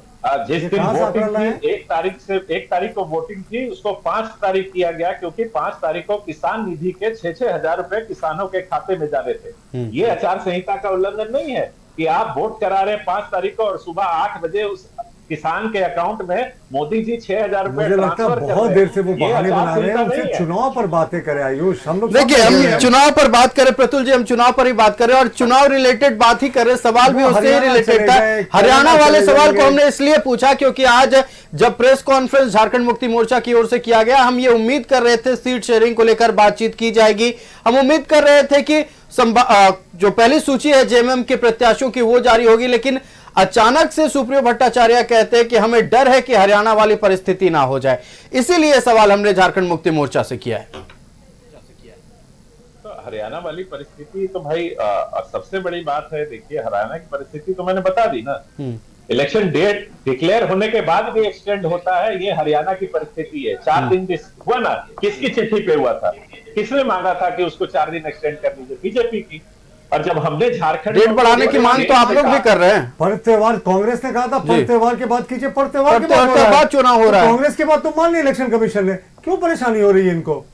जिस दिन वोटिंग थी 1 तारीख को वोटिंग थी, उसको 5 तारीख किया गया क्योंकि 5 तारीख को किसान निधि के 6-6 हजार रुपए किसानों के खाते में जा रहे थे। ये आचार संहिता का उल्लंघन नहीं है कि आप वोट करा रहे हैं 5 तारीख को और सुबह 8 बजे उस किसान के अकाउंट में मोदी जी 6,000 रुपए मुझे लगता है बहुत देर से वो बहाने बना रहे हैं, उनसे चुनाव पर बातें करें आयुष। हम लोग देखिए हम चुनाव पर बात करें प्रतुल जी, हम चुनाव पर ही बात करें और चुनाव रिलेटेड बात ही करें, सवाल भी उससे ही रिलेटेड था। हरियाणा वाले सवाल को हमने इसलिए पूछा क्योंकि आज जब प्रेस कॉन्फ्रेंस झारखंड मुक्ति मोर्चा की ओर से किया गया, हम ये उम्मीद कर रहे थे सीट शेयरिंग को लेकर बातचीत की जाएगी। हम उम्मीद कर रहे थे कि जो पहली सूची है जेएमएम के प्रत्याशियों की वो जारी होगी, लेकिन अचानक से सुप्रियो भट्टाचार्य कहते हैं कि हमें डर है कि हरियाणा वाली परिस्थिति ना हो जाए, इसीलिए सवाल हमने झारखंड मुक्ति मोर्चा से किया है। तो हरियाणा वाली परिस्थिति तो भाई सबसे बड़ी बात है। देखिए हरियाणा की परिस्थिति तो मैंने बता दी ना, इलेक्शन डेट डिक्लेयर होने के बाद भी एक्सटेंड होता है, ये हरियाणा की परिस्थिति है। 4 दिन हुआ ना, किसकी चिट्ठी पे हुआ था? किसने मांगा था कि उसको 4 दिन एक्सटेंड कर दीजिए? बीजेपी की। और जब हमने झारखंड डेट बढ़ाने की मांग तो आप लोग भी कर रहे हैं। पर्व त्योहार कांग्रेस ने कहा था पर्व त्योहार के बाद कीजिए, पर्व त्योहार के बाद चुनाव हो रहा है। कांग्रेस के बाद तो मान लिया इलेक्शन कमीशन ने, क्यों परेशानी हो रही है इनको?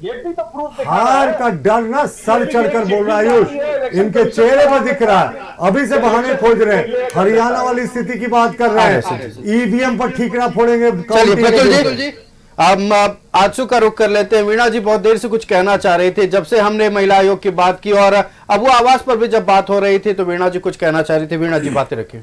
ये भी तो प्रूफ हार का डर ना सर चढ़कर बोल रहा है आयुष, इनके चेहरे पर दिख रहा है। अभी से बहाने खोज रहे हैं, हरियाणा वाली स्थिति की बात कर रहे हैं, ईवीएम पर ठीकरा फोड़ेंगे। हम आजसू का रुख कर लेते हैं। वीणा जी बहुत देर से कुछ कहना चाह रही थी, जब से हमने महिला आयोग की बात की और अब वो आवास पर भी जब बात हो रही थी तो वीणा जी कुछ कहना चाह रही थी। वीणा जी बातें रखिए।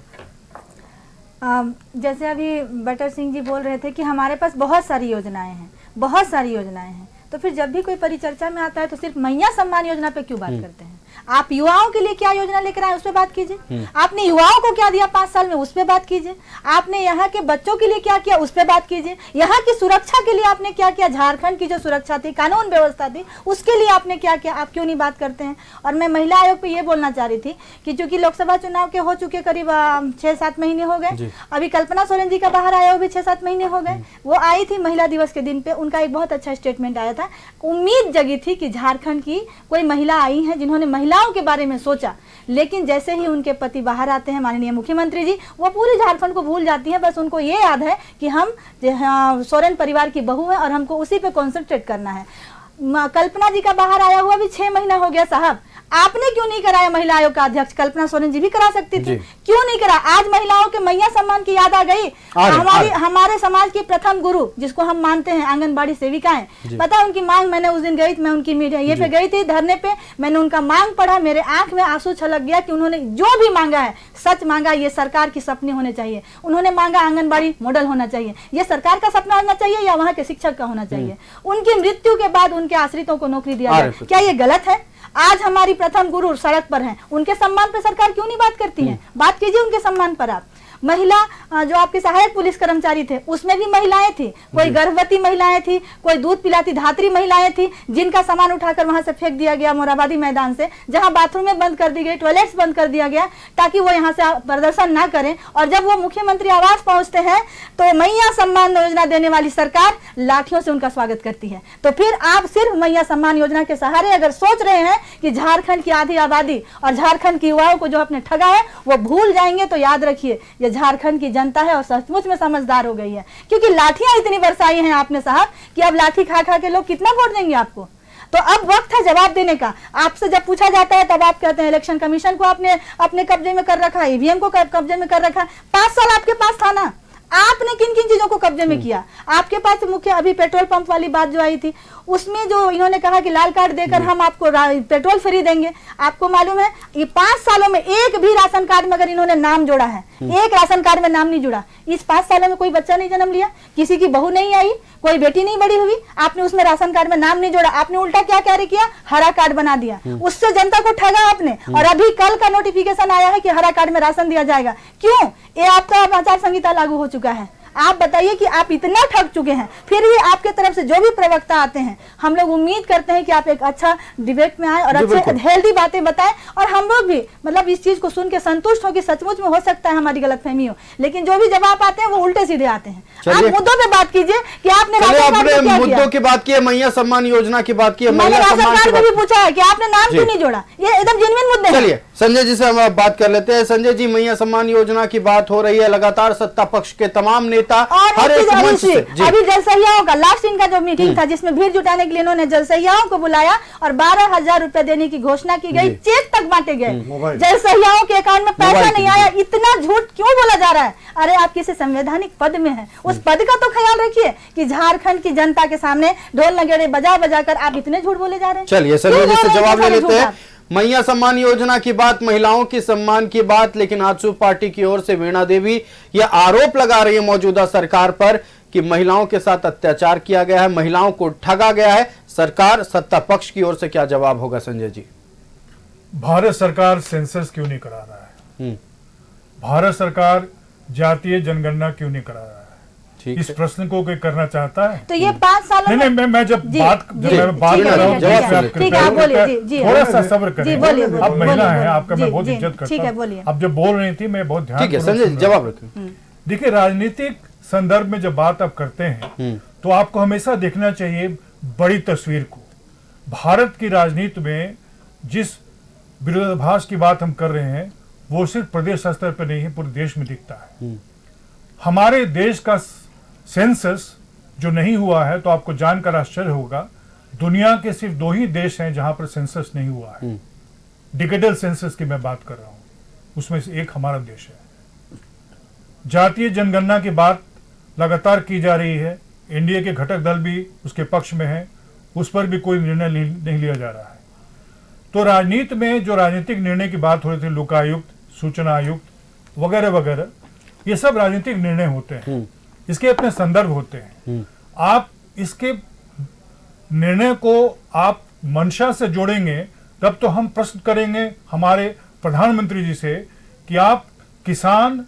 जैसे अभी बटर सिंह जी बोल रहे थे कि हमारे पास बहुत सारी योजनाएं हैं, बहुत सारी योजनाएं हैं, तो फिर जब भी कोई परिचर्चा में आता है तो सिर्फ मैया सम्मान योजना पे क्यों बात करते हैं? आप युवाओं के लिए क्या योजना लेकर आए उस पर बात कीजिए। आपने युवाओं को क्या दिया 5 साल में उस पर बात कीजिए। आपने यहाँ के बच्चों के लिए क्या किया उस पर बात कीजिए। यहाँ की सुरक्षा के लिए आपने क्या किया? झारखंड की जो सुरक्षा थी, कानून व्यवस्था थी, उसके लिए आपने क्या किया? आप क्यों नहीं बात करते हैं? और मैं महिला आयोग पे ये बोलना चाह रही थी कि चूंकि लोकसभा चुनाव के हो चुके करीब 6-7 महीने हो गए, अभी कल्पना सोरेन जी का बाहर आया भी 6-7 महीने हो गए। वो आई थी महिला दिवस के दिन पे, उनका एक बहुत अच्छा स्टेटमेंट आया था। उम्मीद जगी थी कि झारखंड की कोई महिला आई है जिन्होंने महिलाओं के बारे में सोचा, लेकिन जैसे ही उनके पति बाहर आते हैं माननीय मुख्यमंत्री जी, वो पूरे झारखंड को भूल जाती हैं। बस उनको ये याद है कि हम सोरेन परिवार की बहू है और हमको उसी पे कॉन्सेंट्रेट करना है। कल्पना जी का बाहर आया हुआ भी 6 महीना हो गया। साहब आपने क्यों नहीं कराया? महिला आयोग का अध्यक्ष कल्पना सोरेन जी भी करा सकती थी, क्यों नहीं करा? आज महिलाओं के मैया सम्मान की याद आ गई। हमारे समाज की प्रथम गुरु जिसको हम मानते हैं आंगनबाड़ी सेविकाएं, पता है उनकी मांग, मैंने उस दिन गई थी, मैं उनकी मीडिया ये पे गई थी धरने पे, मैंने उनका मांग पढ़ा, मेरे आंख में आंसू छलक गया कि उन्होंने जो भी मांगा है सच मांगा। ये सरकार की सपने होने चाहिए। उन्होंने मांगा आंगनबाड़ी मॉडल होना चाहिए, ये सरकार का सपना होना चाहिए या वहाँ के शिक्षक का होना चाहिए? उनकी मृत्यु के बाद उनके आश्रितों को नौकरी दिया जाए, क्या ये गलत है? आज हमारी प्रथम गुरु सड़क पर हैं, उनके सम्मान पे सरकार क्यों नहीं बात करती है? बात कीजिए उनके सम्मान पर आप। महिला जो आपके सहायक पुलिस कर्मचारी थे उसमें भी महिलाएं थी, कोई गर्भवती महिलाएं थी, कोई दूध पिलाती धात्री महिलाएं थी, जिनका सामान उठाकर वहां से फेंक दिया गया मोराबादी मैदान से, जहां बाथरूमें बंद कर दी गई, टॉयलेट्स बंद कर दिया गया ताकि वो यहाँ से प्रदर्शन ना करें। और जब वो मुख्यमंत्री आवास पहुंचते हैं तो मैया सम्मान योजना देने वाली सरकार लाठियों से उनका स्वागत करती है। तो फिर आप सिर्फ मैया सम्मान योजना के सहारे अगर सोच रहे हैं कि झारखंड की आधी आबादी और झारखंड के युवाओं को जो आपने ठगा है वो भूल जाएंगे, तो याद रखिए झारखंड की जनता है और सचमुच में समझदार हो गई है, क्योंकि लाठियां इतनी बरसाई हैं आपने साहब कि अब लाठी खा खा के लोग कितना वोट देंगे आपको। तो अब वक्त है जवाब देने का। आपसे जब पूछा जाता है तब आप कहते हैं इलेक्शन कमीशन को आपने अपने कब्जे में कर रखा, ईवीएम को कब्जे में कर रखा। 5 साल आपके पास था ना, आपने किन किन चीजों को कब्जे में किया? आपके पास मुख्य अभी पेट्रोल पंप वाली बात जो आई थी उसमें जो इन्होंने कहा कि लाल कार्ड देकर हम आपको पेट्रोल फ्री देंगे। आपको मालूम है ये 5 सालों में एक भी राशन कार्ड में अगर इन्होंने नाम जोड़ा है, एक राशन कार्ड में नाम नहीं जुड़ा। इस 5 सालों में कोई बच्चा नहीं जन्म लिया, किसी की बहू नहीं आई, कोई बेटी नहीं बड़ी हुई, आपने उसमें राशन कार्ड में नाम नहीं जोड़ा। आपने उल्टा क्या कैरी किया? हरा कार्ड बना दिया, उससे जनता को ठगा आपने। और अभी कल का नोटिफिकेशन आया है कि हरा कार्ड में राशन दिया जाएगा। क्यों? ये आपका आचार संहिता लागू हो चुका है। आप बताइए कि आप इतना ठग चुके हैं, फिर भी आपके तरफ से जो भी प्रवक्ता आते हैं हम लोग उम्मीद करते हैं कि आप एक अच्छा डिबेट में आए और अच्छे हेल्दी बातें बताएं, और हम लोग भी मतलब इस चीज को सुन के संतुष्ट हो कि सचमुच में हो सकता है हमारी गलतफहमी हो, लेकिन जो भी जवाब आते हैं वो उल्टे सीधे आते हैं। आप मुद्दों पे बात कीजिए कि आपने मुद्दों की बात की है, मैया सम्मान योजना की बात की है, मैंने राशन कार्ड को भी पूछा है कि आपने नाम क्यों नहीं जोड़ा, ये एकदम जेन्युइन मुद्दे हैं। चलिए संजय जी से हम बात कर लेते हैं। संजय जी, मैया सम्मान योजना की बात हो रही है, लगातार सत्ता पक्ष के तमाम नेता हर एक मंच से अभी जलसहियाओं का लास्ट इनका जो मीटिंग था जिसमें भीड़ जुटाने के लिए इन्होंने जलसहियाओं को बुलाया और 12,000 रुपए देने की घोषणा की गई, चेक तक बांटे गए, जलसहियाओं के अकाउंट में पैसा नहीं आया। इतना झूठ क्यों बोला जा रहा है? अरे आप किसी संवैधानिक पद में हैं, उस पद का तो ख्याल रखिए कि झारखंड की जनता के सामने ढोल नगेड़े बजा बजा कर आप इतने झूठ बोले जा रहे हैं। चलिए संजय जी से जवाब ले लेते हैं। मैया सम्मान योजना की बात, महिलाओं की सम्मान की बात, लेकिन आजसू पार्टी की ओर से वीणा देवी यह आरोप लगा रही है मौजूदा सरकार पर कि महिलाओं के साथ अत्याचार किया गया है, महिलाओं को ठगा गया है। सरकार सत्ता पक्ष की ओर से क्या जवाब होगा संजय जी? भारत सरकार सेंसस क्यों नहीं करा रहा है? भारत सरकार जातीय जनगणना क्यों नहीं करा रहा है? इस प्रश्न को कोई करना चाहता है? तो ये 5 सालों में मैं जब बात कर रहा हूँ थोड़ा सा सब्र करें। आप महिला हैं, आपका मैं बहुत इज्जत करता हूँ। आप जब बोल रही थी मैं बहुत ध्यान संजय जवाब रखें। देखिए, राजनीतिक संदर्भ में जब बात आप करते हैं तो आपको हमेशा देखना चाहिए बड़ी तस्वीर को। भारत की राजनीति में जिस विरोधाभास की बात हम कर रहे हैं वो सिर्फ प्रदेश स्तर पर नहीं है, पूरे देश में दिखता है। हमारे देश का सेंसस जो नहीं हुआ है तो आपको जानकर आश्चर्य होगा, दुनिया के सिर्फ 2 ही देश हैं जहां पर सेंसस नहीं हुआ है। डिकेडल सेंसस की मैं बात कर रहा हूं, उसमें से एक हमारा देश है। जातीय जनगणना की बात लगातार की जा रही है, एनडीए के घटक दल भी उसके पक्ष में है, उस पर भी कोई निर्णय नहीं लिया जा रहा है। तो राजनीति में जो राजनीतिक निर्णय की बात हो रही थी, लोकायुक्त, सूचना आयुक्त वगैरह वगैरह, ये सब राजनीतिक निर्णय होते हैं, इसके अपने संदर्भ होते हैं। आप इसके निर्णय को आप मंशा से जोड़ेंगे तब तो हम प्रश्न करेंगे हमारे प्रधानमंत्री जी से कि आप किसान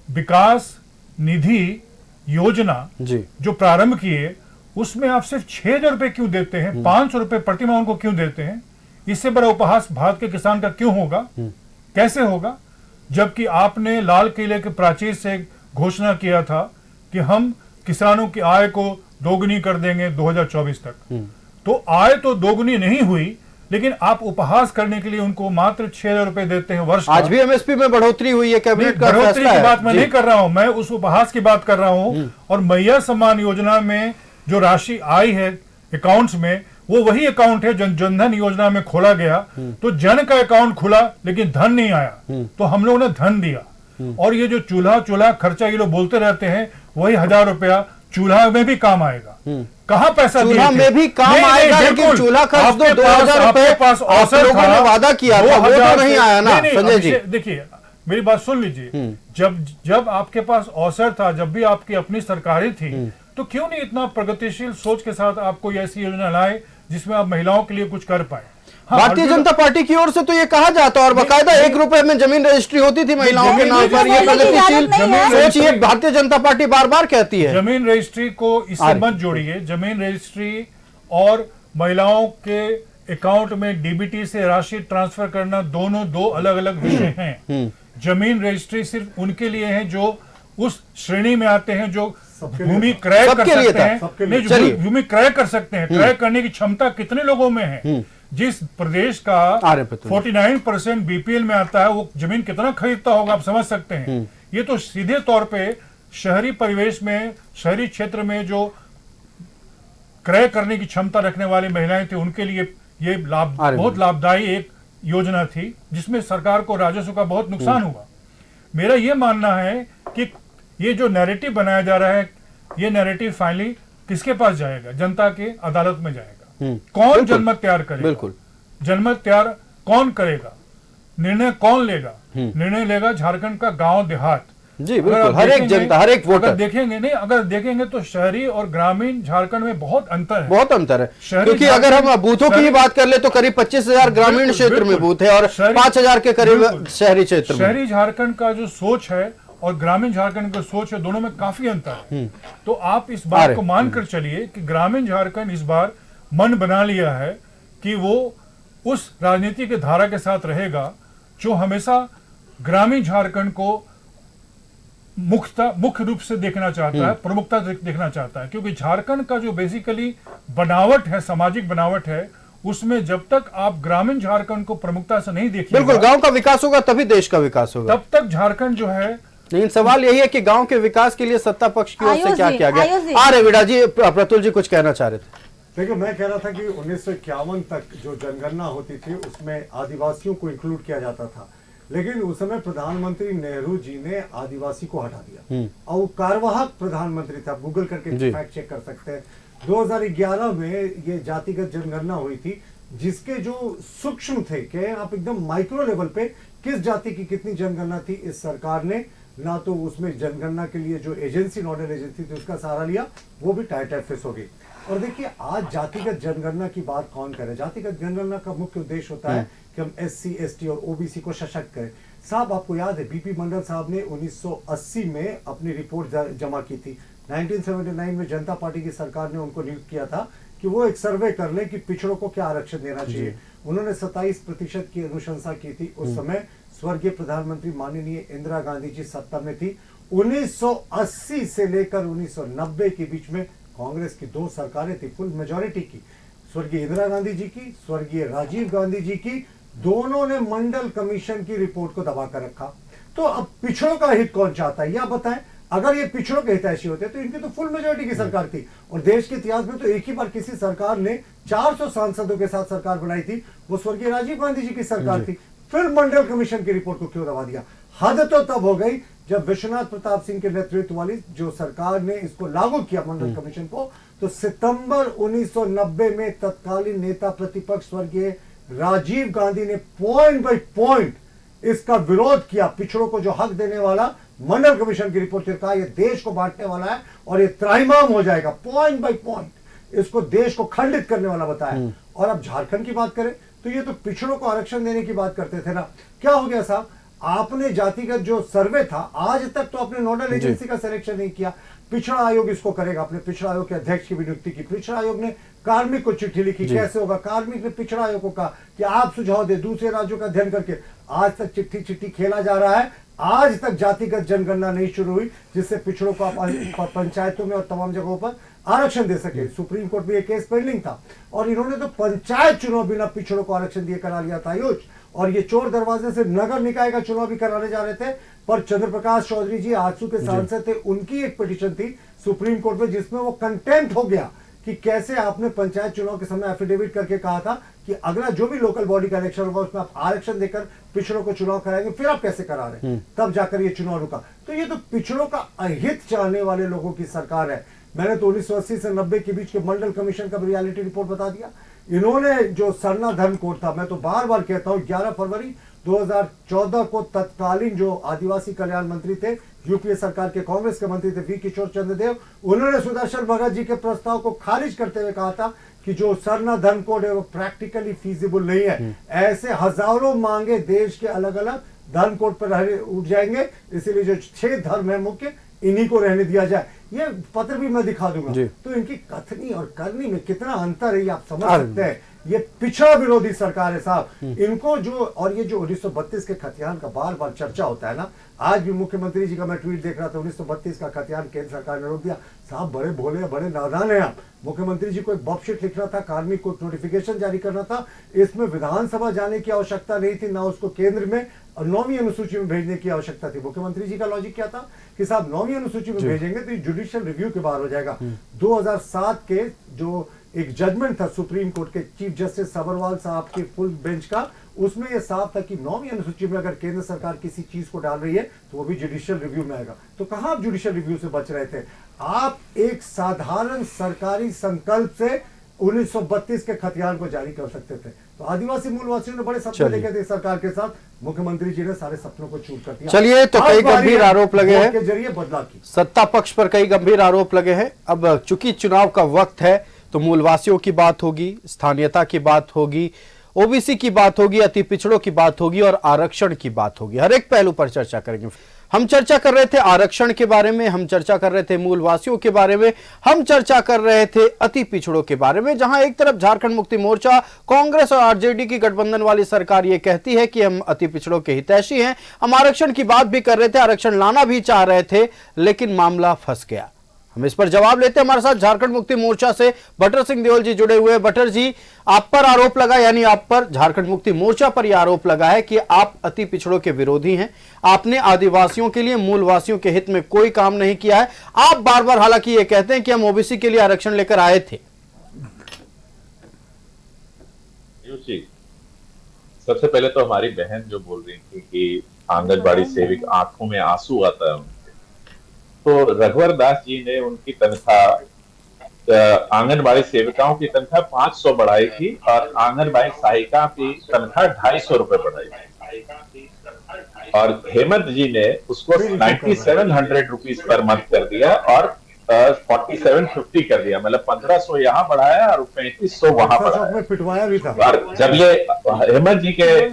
विकास निधि योजना जो प्रारंभ किए उसमें आप सिर्फ 6,000 रुपए क्यों देते हैं, 500 रुपए प्रतिमाह उनको क्यों देते हैं? इससे बड़ा उपहास भारत के किसान का क्यों होगा, कैसे होगा? जबकि आपने लाल किले के प्राचीर से घोषणा किया था कि हम किसानों की आय को दोगुनी कर देंगे 2024 तक। तो आय तो दोगुनी नहीं हुई, लेकिन आप उपहास करने के लिए उनको मात्र 6,000 रुपए देते हैं वर्ष। आज भी एमएसपी में बढ़ोतरी हुई है, कैबिनेट का बढ़ोतरी फैसला की है। बात मैं नहीं कर रहा हूं, मैं उस उपहास की बात कर रहा हूं। और मैया सम्मान योजना में जो राशि आई है अकाउंट्स में, वो वही अकाउंट है जनधन योजना में खोला गया। तो जन का अकाउंट खुला लेकिन धन नहीं आया, तो हम लोगों ने धन दिया। और ये जो चूल्हा खर्चा ये लोग बोलते रहते हैं, वही 1,000 रुपया चूल्हा में भी काम आएगा। कहाँ पैसा चूल्हा में भी काम आएगा, लेकिन चूल्हा खर्च तो 2,000 रुपए आप लोगों ने वादा किया था, वो तो नहीं आया ना संजय जी। देखिए मेरी बात सुन लीजिए, जब आपके पास अवसर था, जब भी आपकी अपनी सरकारें थी, तो क्यों नहीं इतना प्रगतिशील सोच के साथ आप कोई ऐसी योजना लाए जिसमें आप महिलाओं के लिए कुछ कर पाए? भारतीय जनता पार्टी की ओर से तो ये कहा जाता है और बाकायदा 1 रुपए में जमीन रजिस्ट्री होती थी महिलाओं के नाम पर। ये प्रगतिशील सोच ये भारतीय जनता पार्टी बार बार कहती है। जमीन रजिस्ट्री को इससे मत जोड़िए। जमीन रजिस्ट्री और महिलाओं के अकाउंट में डीबीटी से राशि ट्रांसफर करना दोनों दो अलग अलग विषय हैं। जमीन रजिस्ट्री सिर्फ उनके लिए है जो उस श्रेणी में आते हैं जो भूमि क्रय कर सकते हैं, भूमि क्रय कर सकते हैं। क्रय करने की क्षमता कितने लोगों में है? जिस प्रदेश का 49% बीपीएल में आता है, वो जमीन कितना खरीदता होगा आप समझ सकते हैं। ये तो सीधे तौर पे शहरी परिवेश में, शहरी क्षेत्र में जो क्रय करने की क्षमता रखने वाली महिलाएं थी, उनके लिए ये बहुत लाभदायी एक योजना थी, जिसमें सरकार को राजस्व का बहुत नुकसान हुआ। मेरा ये मानना है कि ये जो नैरेटिव बनाया जा रहा है, ये नैरेटिव फाइनली किसके पास जाएगा? जनता के अदालत में जाएगा। कौन जनमत तैयार करेगा? बिल्कुल, जनमत तैयार कौन करेगा? निर्णय कौन लेगा? निर्णय लेगा झारखंड का गांव देहात। जी बिल्कुल, हर एक जनता, हर एक वोटर। अगर देखेंगे तो शहरी और ग्रामीण झारखंड में बहुत अंतर है। बहुत अंतर है, क्योंकि अगर हम बूथों की ही बात कर ले तो करीब 25,000 ग्रामीण क्षेत्र में बूथ है और 5,000 के करीब शहरी क्षेत्र में। शहरी झारखंड का जो सोच है और ग्रामीण झारखंड की सोच है, दोनों में काफी अंतर है। तो आप इस बात को मानकर चलिए कि ग्रामीण झारखंड इस बार मन बना लिया है कि वो उस राजनीति के धारा के साथ रहेगा जो हमेशा ग्रामीण झारखंड को मुख्य रूप से देखना चाहता है, प्रमुखता देखना चाहता है। क्योंकि झारखंड का जो बेसिकली बनावट है, सामाजिक बनावट है, उसमें जब तक आप ग्रामीण झारखंड को प्रमुखता से नहीं देखिएगा, बिल्कुल गांव का विकास होगा तभी देश का विकास होगा। तब तक झारखंड जो है। लेकिन सवाल यही है कि गांव के विकास के लिए सत्ता पक्ष की ओर से क्या किया गया? आर्य वीडा जी, प्रतुल जी कुछ कहना चाह रहे थे। देखिए, मैं कह रहा था कि 1951 तक जो जनगणना होती थी उसमें आदिवासियों को इंक्लूड किया जाता था, लेकिन उस समय प्रधानमंत्री नेहरू जी ने आदिवासी को हटा दिया और वो कार्यवाहक प्रधानमंत्री थे। आप गूगल करके फैक्ट चेक कर सकते हैं। 2011 में ये जातिगत जनगणना हुई थी, जिसके जो सूक्ष्म थे कि आप एकदम माइक्रो लेवल पे किस जाति की कितनी जनगणना थी, इस सरकार ने ना तो उसमें जनगणना के लिए जो एजेंसी, नोडल एजेंसी थी, उसका सहारा लिया, वो भी टाइट एफएस हो गई। और देखिए, आज जातिगत जनगणना की बात कौन करे? जातिगत जनगणना का मुख्य उद्देश्य होता है कि हम SC, ST और OBC को सशक्त करें। साहब, आपको याद है BP मंडल साहब ने 1980 में अपनी रिपोर्ट जमा की थी। 1979 में जनता पार्टी की सरकार ने उनको नियुक्त किया था कि वो एक सर्वे कर ले कि पिछड़ों को क्या आरक्षण देना चाहिए। उन्होंने 27% की अनुशंसा की थी। उस समय स्वर्गीय प्रधानमंत्री माननीय इंदिरा गांधी जी सत्ता में थी। 1980 से लेकर 1990 के बीच में कांग्रेस की 2 सरकारें थी फुल मेजॉरिटी की, स्वर्गीय इंदिरा गांधी जी की, स्वर्गीय राजीव गांधी जी की। दोनों ने मंडल कमीशन की रिपोर्ट को दबा कर रखा। तो अब पिछड़ों का हित कौन चाहता है, यह बताएं। अगर ये पिछड़ों के हितैषी होते तो इनकी तो फुल मेजॉरिटी की सरकार थी। और देश के इतिहास में तो एक ही बार किसी सरकार ने 400 सांसदों के साथ सरकार बनाई थी, वो स्वर्गीय राजीव गांधी जी की सरकार थी। फिर मंडल कमीशन की रिपोर्ट को क्यों दबा दिया? हद तो तब हो गई जब विश्वनाथ प्रताप सिंह के नेतृत्व वाली जो सरकार ने इसको लागू किया मंडल कमीशन को। तो सितंबर 1990 में तत्कालीन नेता प्रतिपक्ष स्वर्गीय राजीव गांधी ने पॉइंट बाय पॉइंट इसका विरोध किया। पिछड़ों को जो हक देने वाला मंडल कमीशन की रिपोर्ट से कहा, यह देश को बांटने वाला है और यह त्राहिमाम हो जाएगा, पॉइंट बाय पॉइंट। इसको देश को खंडित करने वाला बताया। और अब झारखंड की बात करें तो ये तो पिछड़ों को आरक्षण देने की बात करते थे ना, क्या हो गया साहब? आपने जातिगत जो सर्वे था आज तक तो आपने नोडल एजेंसी का सिलेक्शन नहीं किया। पिछड़ा आयोग इसको करेगा, अपने पिछड़ा आयोग के अध्यक्ष की भी नियुक्ति की। पिछड़ा आयोग ने कार्मिक को चिट्ठी लिखी, कैसे होगा? कार्मिक ने पिछड़ा आयोग को कहा कि आप सुझाव दे, दूसरे राज्यों का अध्ययन करके। आज तक चिट्ठी खेला जा रहा है, आज तक जातिगत जनगणना नहीं शुरू हुई जिससे पिछड़ों को आप पंचायतों में और तमाम जगहों पर आरक्षण दे सके। सुप्रीम कोर्ट में एक केस पेंडिंग था और इन्होंने तो पंचायत चुनाव बिना पिछड़ों को आरक्षण दिए करा लिया था आयुष। और ये चोर दरवाजे से नगर निकाय का चुनाव भी कराने जा रहे थे, पर चंद्र प्रकाश चौधरी जी आजसू के सांसद थे, उनकी एक पिटीशन थी सुप्रीम कोर्ट में जिसमें वो कंटेम्प्ट हो गया कि कैसे आपने पंचायत चुनाव के समय एफिडेविट करके कहा था कि अगला जो भी लोकल बॉडी का इलेक्शन होगा उसमें आप आरक्षण देकर पिछड़ों को चुनाव कराएंगे, फिर आप कैसे करा रहे हैं? तब जाकर ये चुनाव रुका। तो ये तो पिछड़ों का अहित चाहने वाले लोगों की सरकार है। मैंने तो 1980 से 90 के बीच के मंडल कमीशन का रियलिटी रिपोर्ट बता दिया। इन्होंने जो सरना धर्म कोड था, मैं तो बार बार कहता हूं, 11 फरवरी 2014 को तत्कालीन जो आदिवासी कल्याण मंत्री थे, यूपीए सरकार के कांग्रेस के मंत्री थे वी किशोर चंद्र देव, उन्होंने सुदर्शन भगत जी के प्रस्ताव को खारिज करते हुए कहा था कि जो सरना धर्म कोड है वो प्रैक्टिकली फीजिबल नहीं है। ऐसे हजारों मांगे देश के अलग अलग धर्म कोड पर उठ जाएंगे, इसीलिए जो 6 धर्म है मुख्य, इन्हीं को रहने दिया जाए। ये पत्र भी मैं दिखा दूंगा। तो इनकी कथनी और करनी में कितना अंतर है ये आप समझ सकते हैं। ये पिछड़ा विरोधी सरकार है साहब। इनको जो, और ये जो 1932 के खतियान का बार बार चर्चा होता है ना, आज भी मुख्यमंत्री जी का मैं ट्वीट देख रहा था, 1932 का खतियान केंद्र सरकार ने रोक दिया। साहब बड़े भोले, बड़े नादान है आप। मुख्यमंत्री जी को एक बॉक्सशीट लिखना था, कार्मिक को नोटिफिकेशन जारी करना था, इसमें विधानसभा जाने की आवश्यकता नहीं थी, ना उसको केंद्र में 9वीं अनुसूची में भेजने की आवश्यकता थी। मुख्यमंत्री जी का लॉजिक क्या था कि साहब 9वीं अनुसूची में भेजेंगे तो जुडिशियल रिव्यू के बाहर हो जाएगा। 2007 के जो एक जजमेंट था सुप्रीम कोर्ट के चीफ जस्टिस सबरवाल साहब के फुल बेंच का, उसमें यह साफ था कि 9वीं अनुसूची में अगर केंद्र सरकार किसी चीज को डाल रही है तो वो भी जुडिशियल रिव्यू में आएगा। तो कहां आप जुडिशियल रिव्यू से बच रहे थे? आप एक साधारण सरकारी संकल्प से 1932 के खतियान को जारी कर सकते थे। तो आदिवासी मूलवासियों ने बड़े सपने देखे थे सरकार के साथ, मुख्यमंत्री जी ने सारे सपनों को चूर कर दिया। चलिए, तो कई गंभीर आरोप लगे हैं के जरिए बदला की सत्ता पक्ष पर, कई गंभीर आरोप लगे हैं। अब चूंकि चुनाव का वक्त है तो मूलवासियों की बात होगी, स्थानीयता की बात होगी, ओबीसी की बात होगी, अति पिछड़ों की बात होगी और आरक्षण की बात होगी। हर एक पहलू पर चर्चा करेंगे। हम चर्चा कर रहे थे आरक्षण के बारे में, हम चर्चा कर रहे थे मूलवासियों के बारे में, हम चर्चा कर रहे थे अति पिछड़ों के बारे में, जहां एक तरफ झारखंड मुक्ति मोर्चा, कांग्रेस और आरजेडी की गठबंधन वाली सरकार ये कहती है कि हम अति पिछड़ों के हितैषी हैं। हम आरक्षण की बात भी कर रहे थे, आरक्षण लाना भी चाह रहे थे, लेकिन मामला फंस गया। हम इस पर जवाब लेते हैं। हमारे साथ झारखंड मुक्ति मोर्चा से बटर सिंह देओल जी जुड़े हुए हैं। बटर जी, आप पर आरोप लगा, यानी आप पर, झारखंड मुक्ति मोर्चा पर यह आरोप लगा है कि आप अति पिछड़ों के विरोधी हैं। आपने आदिवासियों के लिए, मूलवासियों के हित में कोई काम नहीं किया है। आप बार बार हालांकि ये कहते हैं कि हम ओबीसी के लिए आरक्षण लेकर आए थे। सबसे पहले तो हमारी बहन जो बोल रही थी कि आंगनबाड़ी सेविक आंखों में आंसू आता है, तो रघुवर दास जी ने उनकी तनख्वाह, आंगनबाड़ी सेविकाओं की तनख्वाह 500 बढ़ाई थी और आंगनबाड़ी सहायिका की तनख्वाह 250 रुपए बढ़ाई थी। और हेमंत जी ने उसको 9700 रुपीज पर मंथ कर दिया और 4750 कर दिया, मतलब 1500 यहाँ बढ़ाया और 3500 वहां बढ़ाया। पिटवाया भी था। और जब ये हेमंत जी के,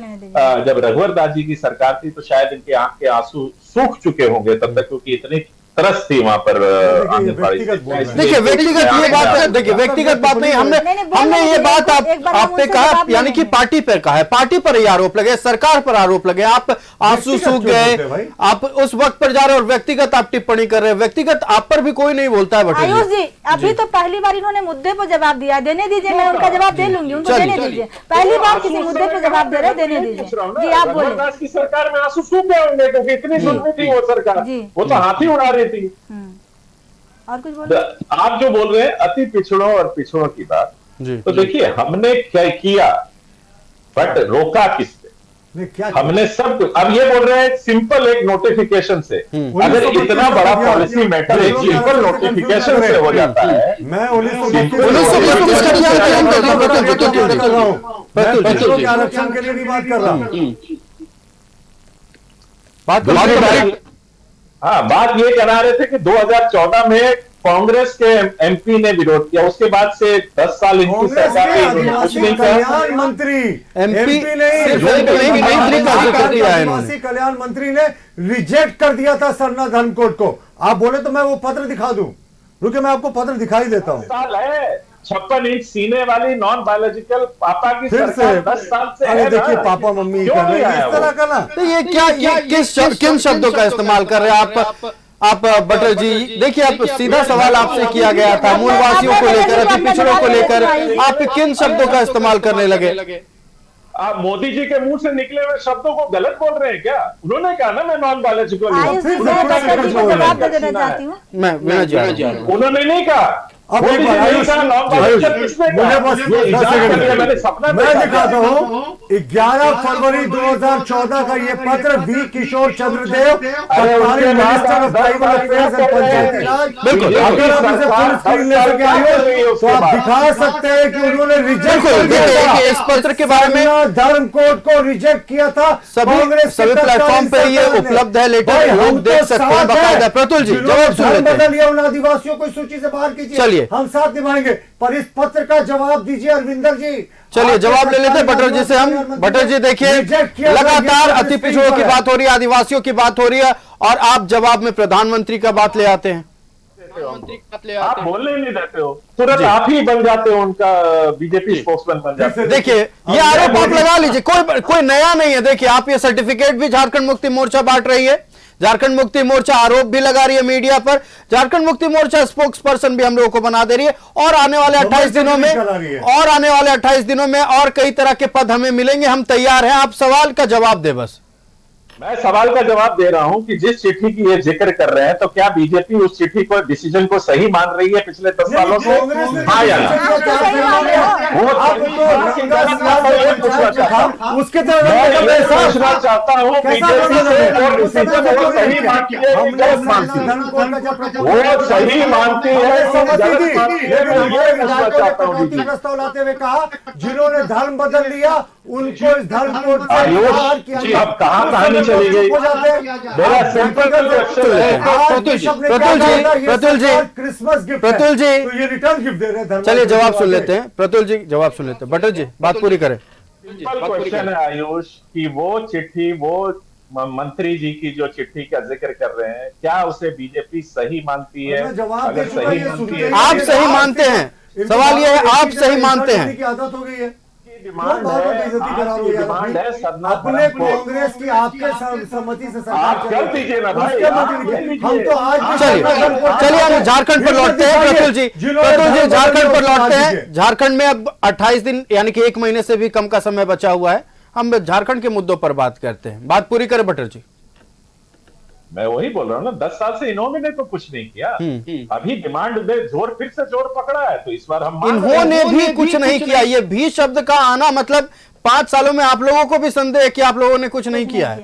जब रघुवर दास जी की सरकार थी तो शायद इनके आंख के आंसू सूख चुके होंगे तब तक, क्योंकि इतनी तरस थी वहां पर। देखिए व्यक्तिगत ये बात है, देखिए व्यक्तिगत बात नहीं, हमने ये बात आपने कहा, यानी कि पार्टी पर कहा है, पार्टी पर ये आरोप लगे, सरकार पर आरोप लगे, आप आंसू सूख गए, आप उस वक्त पर जा रहे और व्यक्तिगत आप टिप्पणी कर रहे हैं। व्यक्तिगत आप पर भी कोई नहीं बोलता है। आयुष जी, अभी तो पहली बार इन्होंने मुद्दे पर जवाब दिया, देने दीजिए, मैं उनका जवाब दे लूंगी, उनको देने दीजिए। पहली बार किसी मुद्दे पर जवाब दे रहे, देने दीजिए जी। आप बोले की सरकार में आंसू सूख गए होंगे क्योंकि इतनी सुननी थी वो सरकार, वो तो हाथी उड़ा रही थी। और कुछ बोल, आप जो बोल रहे हैं अति पिछड़ों और पिछड़ों की बात, तो देखिए हमने क्या किया, बट रोका किसने? हमने सब कुछ, अब ये बोल रहे हैं सिंपल एक नोटिफिकेशन से, अगर इतना बड़ा पॉलिसी मैटर एक सिंपल नोटिफिकेशन से हो जाता है। मैं 1932 आरक्षण के लिए नहीं बात कर रहा हूं। हाँ, बात ये करा रहे थे कि 2014 में कांग्रेस के एमपी ने विरोध किया, उसके बाद से 10 साल इनकी सरकार ने कुछ नहीं किया। कल्याण मंत्री एमपी आदिवासी कल्याण मंत्री ने रिजेक्ट कर दिया था सरना धर्मकोड को। आप बोले तो मैं वो पत्र दिखा दूं, रुके मैं आपको पत्र दिखाई देता हूँ। साल है 56 इंच सीने वाली नॉन बायोलॉजिकल पापा की फिर सरकार से 10 साल से अरे है देखिए ना। पापा मम्मी क्यों कर रहे नहीं हैं आया इस तरह वो? का ना। तो ये क्या किन शब्दों का इस्तेमाल कर रहे हैं आप बटर जी? देखिए आप सीधा सवाल आपसे किया गया था मूलवासियों को लेकर, अति पिछड़ों को लेकर, आप किन शब्दों का इस्तेमाल करने लगे? आप मोदी जी के मुंह से निकले हुए शब्दों को गलत बोल रहे हैं क्या? उन्होंने कहा ना मैं नॉन बायोलॉजिकल हूं। मैं वीणा जी उन्होंने नहीं कहा। अब एक बार आयुष, मुझे बस मैंने सपना मैं दिखाता हूँ 11 फरवरी 2014 का ये पत्र V Kishore Chandradev, minister of tribal affairs and Panchayati Raj. बिल्कुल, अगर आप इसे फुल स्क्रीन ले सके आयुष तो आप दिखा सकते हैं कि उन्होंने रिजेक्ट कर दिया था इस पत्र के बारे में। धर्म कोड को रिजेक्ट किया था। सभी प्लेटफॉर्म पे ये उपलब्ध है, लेटर लोग देख सकते हैं बाकायदा। प्रतुल जी जवाब सुन लेते हैं। बदल लिया उन आदिवासियों को सूची से बाहर कीजिए, चलिए हम साथ निभाएंगे, पर इस पत्र का जवाब दीजिए अरविंदर जी। चलिए जवाब ले लेते हैं बटर जी से हम। बटर जी देखिए लगातार अति पिछड़ों की बात हो रही है, आदिवासियों की बात हो रही है, और आप जवाब में प्रधानमंत्री का बात ले आते हैं। आप बोलने नहीं देते हो, तुरंत आप ही बन जाते हो उनका बीजेपी स्पोक्समैन बन जाते हो। देखिए ये आरोप आप लगा लीजिए, कोई नया नहीं है। देखिए आप ये सर्टिफिकेट भी झारखंड मुक्ति मोर्चा बांट रही है, झारखंड मुक्ति मोर्चा आरोप भी लगा रही है मीडिया पर, झारखंड मुक्ति मोर्चा स्पोक्स पर्सन भी हम लोगों को बना दे रही है, और आने वाले 28 दिनों में और कई तरह के पद हमें मिलेंगे। हम तैयार हैं, आप सवाल का जवाब दे बस। मैं सवाल का जवाब दे रहा हूं कि जिस चिट्ठी की ये जिक्र कर रहे हैं, तो क्या बीजेपी उस चिट्ठी को डिसीजन को सही मान रही है पिछले 10 सालों से? हाँ या ना? उसके पूछना चाहता हूँ बीजेपी से वो डिसीजन वो सही मानती है, गलत मानती है? वो सही मानती है, प्रस्ताव लाते हुए कहा जिन्होंने धर्म बदल लिया उनको इस धर्म को अब कहाँ कहानी चली गई? मेरा सिंपल क्वेश्चन है। प्रतुल जी तो ये रिटर्न गिफ्ट दे रहे हैं। चलिए जवाब सुन लेते हैं, प्रतुल जी जवाब सुन लेते हैं। बटर जी बात पूरी करें। सिंपल क्वेश्चन है आयुष कि वो चिट्ठी, वो मंत्री जी की जो चिट्ठी का जिक्र कर रहे हैं, क्या उसे बीजेपी सही मानती है? अगर सही मानती है, आप सही मानते हैं, सवाल ये है आप सही मानते हैं? आदत हो गई है, डिमांड है अपने कांग्रेस की आपके सहमति से आप कर दीजिए ना भाई, हम तो आज चलिए हम झारखंड पर लौटते हैं। प्रतुल जी झारखंड पर लौटते हैं। झारखंड में अब 28 दिन यानी कि 1 महीने से भी कम का समय बचा हुआ है, हम झारखंड के मुद्दों पर बात करते हैं। बात पूरी करें बटर जी। मैं वही बोल रहा हूँ ना, 10 साल से इन्होंने तो कुछ नहीं किया, अभी डिमांड में फिर से जोर पकड़ा है, तो इस बार हम इन्होंने भी कुछ नहीं किया। ये भी शब्द का आना मतलब 5 सालों में आप लोगों को भी संदेह है कि आप लोगों ने कुछ नहीं किया है।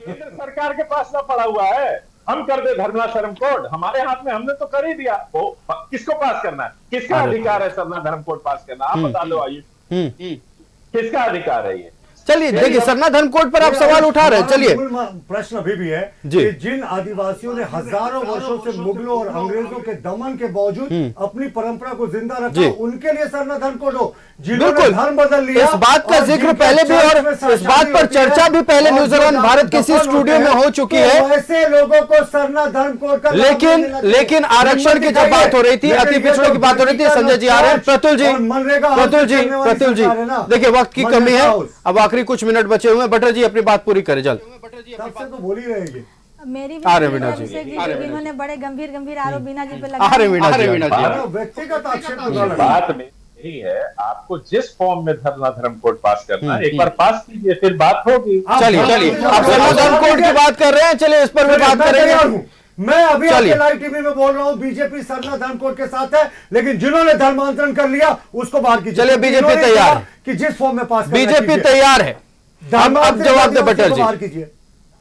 केंद्र सरकार के पास ना पड़ा हुआ है, हम कर दे धर्म शर्म कोड, हमारे हाथ में, हमने तो कर ही दिया। वो किसको पास करना है? किसका अधिकार है सरना धर्म कोड पास करना? आप बता दो आयुष, किसका अधिकार है ये? चलिए देखिए सरना धर्म कोड पर आप सवाल उठा रहे हैं। चलिए प्रश्न अभी भी है कि जिन आदिवासियों ने हजारों वर्षों से मुगलों और अंग्रेजों के दमन के बावजूद अपनी परंपरा को जिंदा रखा, उनके लिए सरना धर्म कोड हो। जिन्होंने धर्म बदल लिया, इस बात का जिक्र पहले भी और इस बात पर चर्चा भी पहले न्यूजीलैंड भारत के इसी स्टूडियो में हो चुकी है। ऐसे लोगों को सरना धर्म कोड का लेकिन आरक्षण की जब बात हो रही थी, अति पिछड़ों की बात हो रही थी, संजय जी आ रहे हैं। प्रतुल जी देखिए वक्त की कमी है, अब आखिरी कुछ मिनट बचे हुए हैं। बटर जी अपनी बात पूरी करें जल्द। तो बोल ही रहेंगे। मेरी इन्होंने बड़े गंभीर आरोप बीना जी पे लगाए। व्यक्तिगत आक्षेप बात में यही है, आपको जिस फॉर्म में धर्म कोड पास करना है, एक बार पास कीजिए, फिर बात होगी। चलिए आप सरना धर्म कोड की बात कर रहे हैं, चलिए इस पर भी बात करेंगे। मैं अभी आपके लाइव टीवी में बोल रहा हूँ, बीजेपी सरना धर्म कोड के साथ है, लेकिन जिन्होंने धर्मांतरण कर लिया उसको बाहर कीजिए। चलिए बीजेपी तैयार है कि जिस फॉर्म में पास, बीजेपी तैयार है। अब जवाब दे बटर जी। बाहर कीजिए,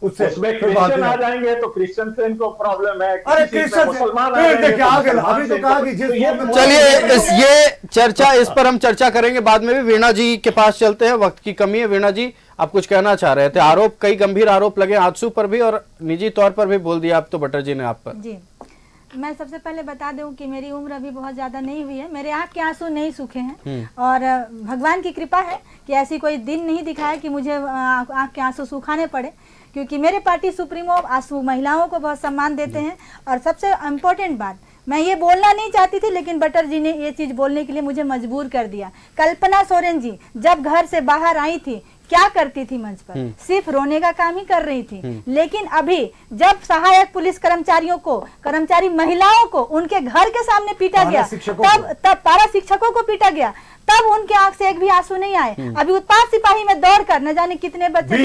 उसमें क्रिश्चियन आ जाएंगे तो क्रिश्चियन से इनको प्रॉब्लम है। अरे क्रिश्चियन मुसलमान अभी तो कहा कि चलिए ये चर्चा, इस पर हम चर्चा करेंगे बाद में भी। वीणा जी के पास चलते हैं, वक्त की कमी है। वीणा जी आप कुछ कहना चाह रहे थे? आरोप, कई गंभीर आरोप लगे आजसू पर भी और निजी तौर पर भी बोल दिया आप तो बटर जी ने आप पर। जी मैं सबसे पहले बता दूं कि मेरी उम्र अभी बहुत ज़्यादा नहीं हुई है, मेरे आँख के आंसू नहीं सूखे हैं और भगवान की कृपा है कि ऐसी कोई दिन नहीं दिखाया कि मुझे आँख के आंसू सुखाने पड़े, क्योंकि मेरे पार्टी सुप्रीमो आंसू महिलाओं को बहुत सम्मान देते हैं। और सबसे इम्पोर्टेंट बात, मैं ये बोलना नहीं चाहती थी लेकिन बटर जी ने ये चीज़ बोलने के लिए मुझे मजबूर कर दिया। कल्पना सोरेन जी जब घर से बाहर आई थी क्या करती थी मंच पर? सिर्फ रोने का काम ही कर रही थी। लेकिन अभी जब सहायक पुलिस कर्मचारियों को, कर्मचारी महिलाओं को उनके घर के सामने पीटा गया, तब पारा शिक्षकों को पीटा गया, तब उनके आंख से एक भी आंसू नहीं आए। अभी उत्पाद सिपाही में दौड़कर न जाने कितने बच्चे,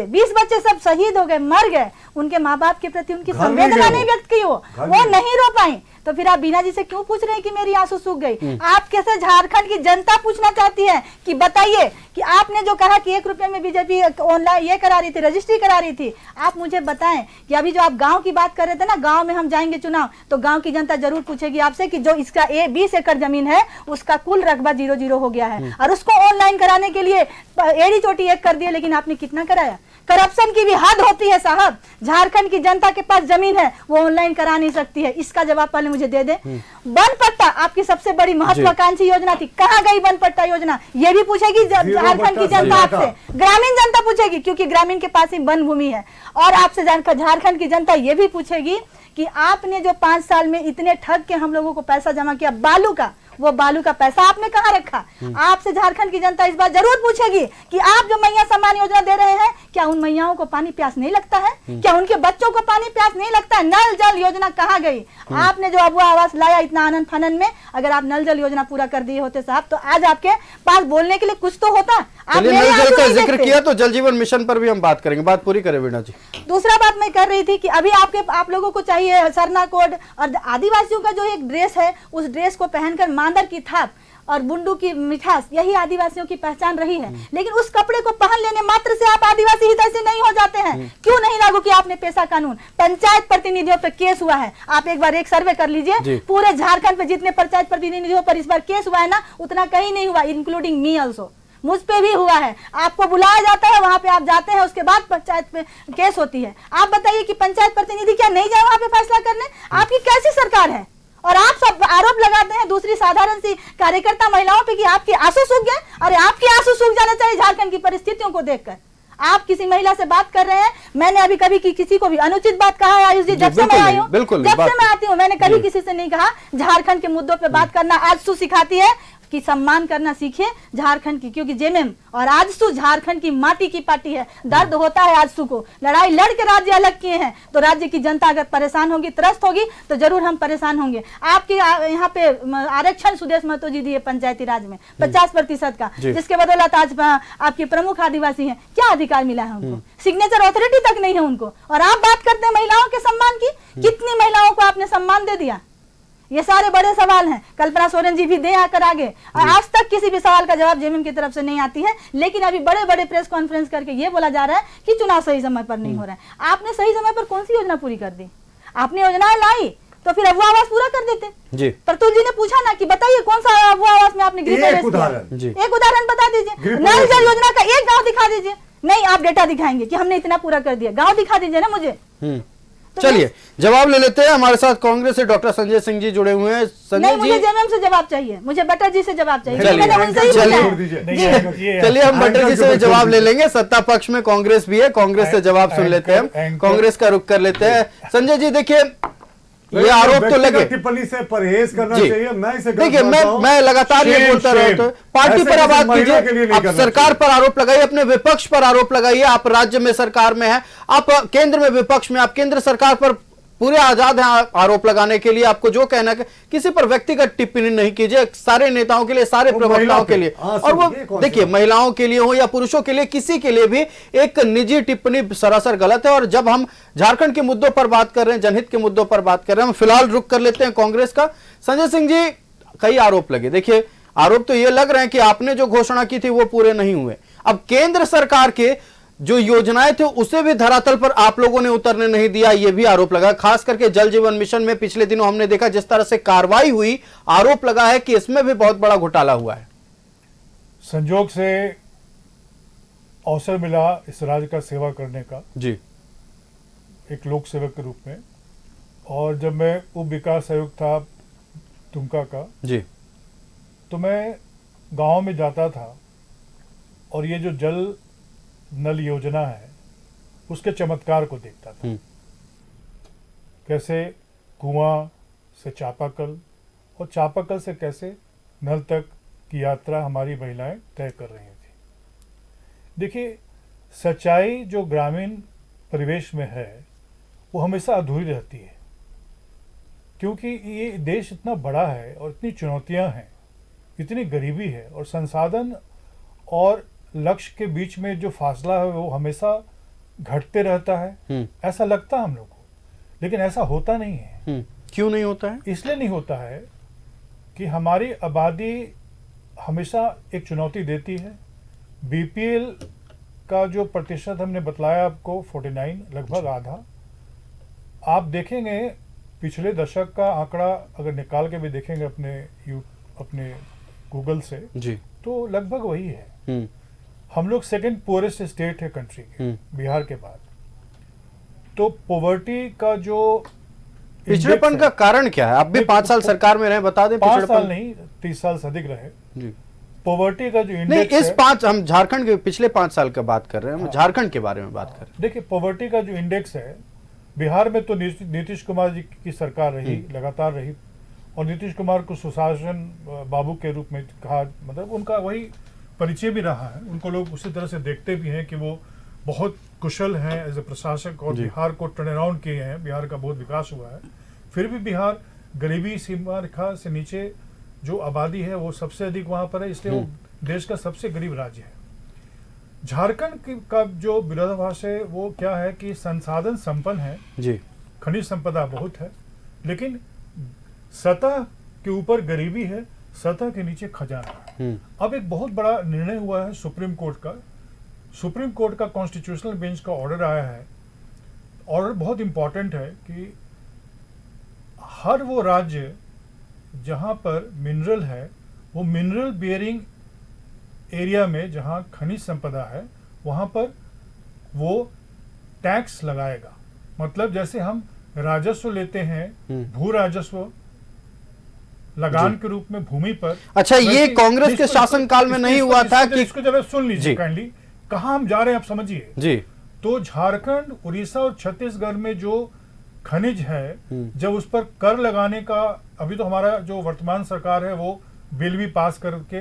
20 बच्चे सब शहीद हो गए, मर गए। उनके माँ बाप के प्रति उनकी संवेदना नहीं व्यक्त की, वो नहीं रो पाई। तो फिर आप बीना जी से क्यों पूछ रहे हैं कि मेरी आंसू सूख गई? आप कैसे झारखंड की जनता पूछना चाहती है कि बताइए कि आपने जो कहा कि 1 रुपए में बीजेपी ऑनलाइन ये करा रही थी, रजिस्ट्री करा रही थी, आप मुझे बताएं कि अभी जो आप गांव की बात कर रहे थे ना, गांव में हम जाएंगे चुनाव तो गांव की जनता जरूर पूछेगी आपसे कि जो इसका 20 एकड़ जमीन है उसका कुल रकबा 0-0 हो गया है और उसको ऑनलाइन कराने के लिए एड़ी चोटी एक कर दिए, लेकिन आपने कितना कराया? करप्शन की भी हद होती है साहब। झारखंड की जनता के पास जमीन है, वो ऑनलाइन करा नहीं सकती है। इसका जवाब पहले मुझे दे दे। वन पट्टा आपकी सबसे बड़ी महत्वाकांक्षी योजना थी, कहाँ गई वन पट्टा योजना? ये भी पूछेगी झारखंड की जनता आपसे, ग्रामीण जनता पूछेगी, क्योंकि ग्रामीण के पास ही वन भूमि है। और आपसे जानकर झारखंड की जनता ये भी पूछेगी कि आपने जो 5 साल में इतने ठग के हम लोगों को पैसा जमा किया बालू का, वो बालू का पैसा आपने कहाँ रखा? आपसे झारखंड की जनता इस बार जरूर पूछेगी कि आप जो मैया सम्मान योजना दे रहे हैं, क्या उन मैयाओं को पानी प्यास नहीं लगता है? क्या उनके बच्चों को पानी प्यास नहीं लगता है? नल जल योजना कहाँ गई? आपने जो अबुआ आवास लाया इतना आनंद फानन में, अगर आप नल जल योजना पूरा कर दिए होते साहब तो आज आपके पास बोलने के लिए कुछ तो होता। आप नल जल का जिक्र किया तो जल जीवन मिशन पर भी हम बात करेंगे, बात पूरी करें वीणा जी। दूसरा बात मैं कर रही थी कि अभी आप लोगों को चाहिए सरना कोड और आदिवासियों का जो एक ड्रेस है, उस ड्रेस को पहनकर मांदर की थाप और बुंडू की मिठास, यही आदिवासियों की पहचान रही है। लेकिन उस कपड़े को पहन लेने मात्र से आप आदिवासी हितैषी नहीं हो जाते हैं। क्यों नहीं लागू किया आपने पेशा कानून? पंचायत प्रतिनिधियों पे केस हुआ है, आप एक बार एक सर्वे कर लीजिए, पूरे झारखंड पे जितने पंचायत प्रतिनिधियों पर इस बार केस हुआ है ना, उतना कहीं नहीं हुआ, इंक्लूडिंग मी ऑल्सो। मुझ पे भी हुआ है। आपको बुलाया जाता है, वहां पे आप जाते हैं, उसके बाद पंचायत पे केस होती है। आप बताइए कि पंचायत प्रतिनिधि क्या नहीं जाए वहां पे फैसला करने? आपकी कैसी सरकार है? और आप सब आरोप लगाते हैं दूसरी साधारण सी कार्यकर्ता महिलाओं पे कि आपके आंसू सूख गए। अरे आपके आंसू सूख जाना चाहिए झारखंड की परिस्थितियों को देखकर। आप किसी महिला से बात कर रहे हैं, मैंने अभी कभी किसी को भी अनुचित बात कहा है आयुष जी? जब से मैं आई हूँ, जब से मैं आती हूँ, मैंने कभी किसी से नहीं कहा। झारखंड के मुद्दों पे बात करना आजसू सिखाती है कि सम्मान करना सीखे झारखंड की, क्योंकि जेएमएम और आजसू झारखंड की माटी की पार्टी है। दर्द होता है आजसू को, लड़ाई लड़ के राज्य अलग किए हैं, तो राज्य की जनता अगर परेशान होगी, त्रस्त होगी, तो जरूर हम परेशान होंगे। आपके यहाँ पे आरक्षण सुदेश महतो जी दिए पंचायती राज में 50% का, जिसके बदौलत आज आपके प्रमुख आदिवासी हैं, क्या अधिकार मिला है उनको? सिग्नेचर अथॉरिटी तक नहीं है उनको। और आप बात करते हैं महिलाओं के सम्मान की, कितनी महिलाओं को आपने सम्मान दे दिया? ये सारे बड़े सवाल हैं। कल्पना सोरेन जी भी दे आकर आगे, और आज तक किसी भी सवाल का जवाब जेएमएम की तरफ से नहीं आती है। लेकिन अभी बड़े बड़े प्रेस कॉन्फ्रेंस करके ये बोला जा रहा है कि चुनाव सही समय पर नहीं हो रहा है। आपने सही समय पर कौन सी योजना पूरी कर दी? आपने योजनाएं लाई तो फिर अबुआ आवास पूरा कर देते जी। प्रतुल जी ने पूछा ना कि बताइए कौन सा अबुआ आवास में आपने एक उदाहरण बता दीजिए। नल जल योजना का एक गाँव दिखा दीजिए। नहीं, आप डेटा दिखाएंगे कि हमने इतना पूरा कर दिया, गाँव दिखा दीजिए ना मुझे। तो चलिए जवाब ले लेते हैं। हमारे साथ कांग्रेस से डॉक्टर संजय सिंह जी जुड़े हुए हैं। नहीं, मुझे जेएमएम से जवाब चाहिए, मुझे बटर जी से जवाब चाहिए। चलिए हम बटर जी से जवाब ले लेंगे। सत्ता पक्ष में कांग्रेस भी है, कांग्रेस से जवाब सुन लेते हैं, कांग्रेस का रुख कर लेते हैं। संजय जी देखिए, ये आरोप तो लगे, टिप्पणी से परहेज करना चाहिए। मैं इसे देखिए, मैं लगातार ये बोलता रहा हूं, पार्टी पर आवाज कीजिए, आप सरकार पर आरोप लगाइए, अपने विपक्ष पर आरोप लगाइए। आप राज्य में सरकार में है, आप केंद्र में विपक्ष में, आप केंद्र सरकार पर पूरे आजाद हैं आरोप लगाने के लिए। आपको जो कहना है, किसी पर व्यक्तिगत टिप्पणी नहीं कीजिए, सारे नेताओं के लिए, सारे प्रवक्ताओं के लिए, और वो देखिए महिलाओं के लिए हो या पुरुषों के लिए, किसी के लिए भी एक निजी टिप्पणी सरासर गलत है। और जब हम झारखंड के मुद्दों पर बात कर रहे हैं, जनहित के मुद्दों पर बात कर रहे हैं, हम फिलहाल रुख कर लेते हैं कांग्रेस का। संजय सिंह जी, कई आरोप लगे। देखिए, आरोप तो ये लग रहे हैं कि आपने जो घोषणा की थी वो पूरे नहीं हुए। अब केंद्र सरकार के जो योजनाएं थे उसे भी धरातल पर आप लोगों ने उतरने नहीं दिया, यह भी आरोप लगा। खास करके जल जीवन मिशन में पिछले दिनों हमने देखा जिस तरह से कार्रवाई हुई, आरोप लगा है कि इसमें भी बहुत बड़ा घोटाला हुआ है। संजोग से अवसर मिला इस राज्य का सेवा करने का जी, एक लोक सेवक के रूप में, और जब मैं उप विकास आयुक्त था दुमका का जी, तो मैं गांव में जाता था और ये जो जल नल योजना है उसके चमत्कार को देखता था। कैसे कुआं से चापाकल और चापाकल से कैसे नल तक की यात्रा हमारी महिलाएं तय कर रही थी। देखिए, सच्चाई जो ग्रामीण परिवेश में है वो हमेशा अधूरी रहती है, क्योंकि ये देश इतना बड़ा है और इतनी चुनौतियां हैं, इतनी गरीबी है और संसाधन और लक्ष्य के बीच में जो फासला है वो हमेशा घटते रहता है, ऐसा लगता है हम लोग को, लेकिन ऐसा होता नहीं है। क्यों नहीं होता है? इसलिए नहीं होता है कि हमारी आबादी हमेशा एक चुनौती देती है। बीपीएल का जो प्रतिशत हमने बतलाया आपको 49, लगभग आधा। आप देखेंगे पिछले दशक का आंकड़ा अगर निकाल के भी देखेंगे अपने गूगल से जी, तो लगभग वही है। हम लोग सेकंड पुअरेस्ट स्टेट है कंट्री के, बिहार के बाद। तो पॉवर्टी का जो पिछड़ेपन का कारण क्या है? आप भी 5 साल सरकार में रहे, बता दें। 5 साल नहीं, 30 साल से अधिक रहे जी। पॉवर्टी का जो इंडेक्स नहीं, इस 5 हम झारखंड के पिछले 5 साल का बात कर रहे हैं, हम झारखंड के बारे में बात कर रहे हैं। देखिए, पॉवर्टी का जो इंडेक्स है, बिहार में तो नीतीश कुमार जी की सरकार रही, लगातार रही, और नीतीश कुमार को सुशासन बाबू के रूप में कहा, मतलब उनका वही परिचय भी रहा है। उनको लोग उसी तरह से देखते भी हैं कि वो बहुत कुशल हैं एज ए प्रशासक, और बिहार को टर्न अराउंड किए हैं, बिहार का बहुत विकास हुआ है। फिर भी बिहार गरीबी सीमा रेखा से नीचे जो आबादी है वो सबसे अधिक वहाँ पर है, इसलिए वो देश का सबसे गरीब राज्य है। झारखंड का जो विरोधाभास है वो क्या है कि संसाधन संपन्न है जी, खनिज संपदा बहुत है, लेकिन सतह के ऊपर गरीबी है, सतह के नीचे खजाना है। अब एक बहुत बड़ा निर्णय हुआ है सुप्रीम कोर्ट का कॉन्स्टिट्यूशनल बेंच का ऑर्डर आया है। ऑर्डर बहुत इंपॉर्टेंट है कि हर वो राज्य जहां पर मिनरल है, वो मिनरल बियरिंग एरिया में जहां खनिज संपदा है वहां पर वो टैक्स लगाएगा। मतलब जैसे हम राजस्व लेते हैं, भू राजस्व लगान के रूप में भूमि पर। अच्छा, ये कांग्रेस के शासनकाल में नहीं हुआ था कि इसको जरा सुन लीजिए काइंडली, कहां हम जा रहे हैं आप समझिए जी। तो झारखंड, उड़ीसा और छत्तीसगढ़ में जो खनिज है, जब उस पर कर लगाने का, अभी तो हमारा जो वर्तमान सरकार है वो बिल भी पास करके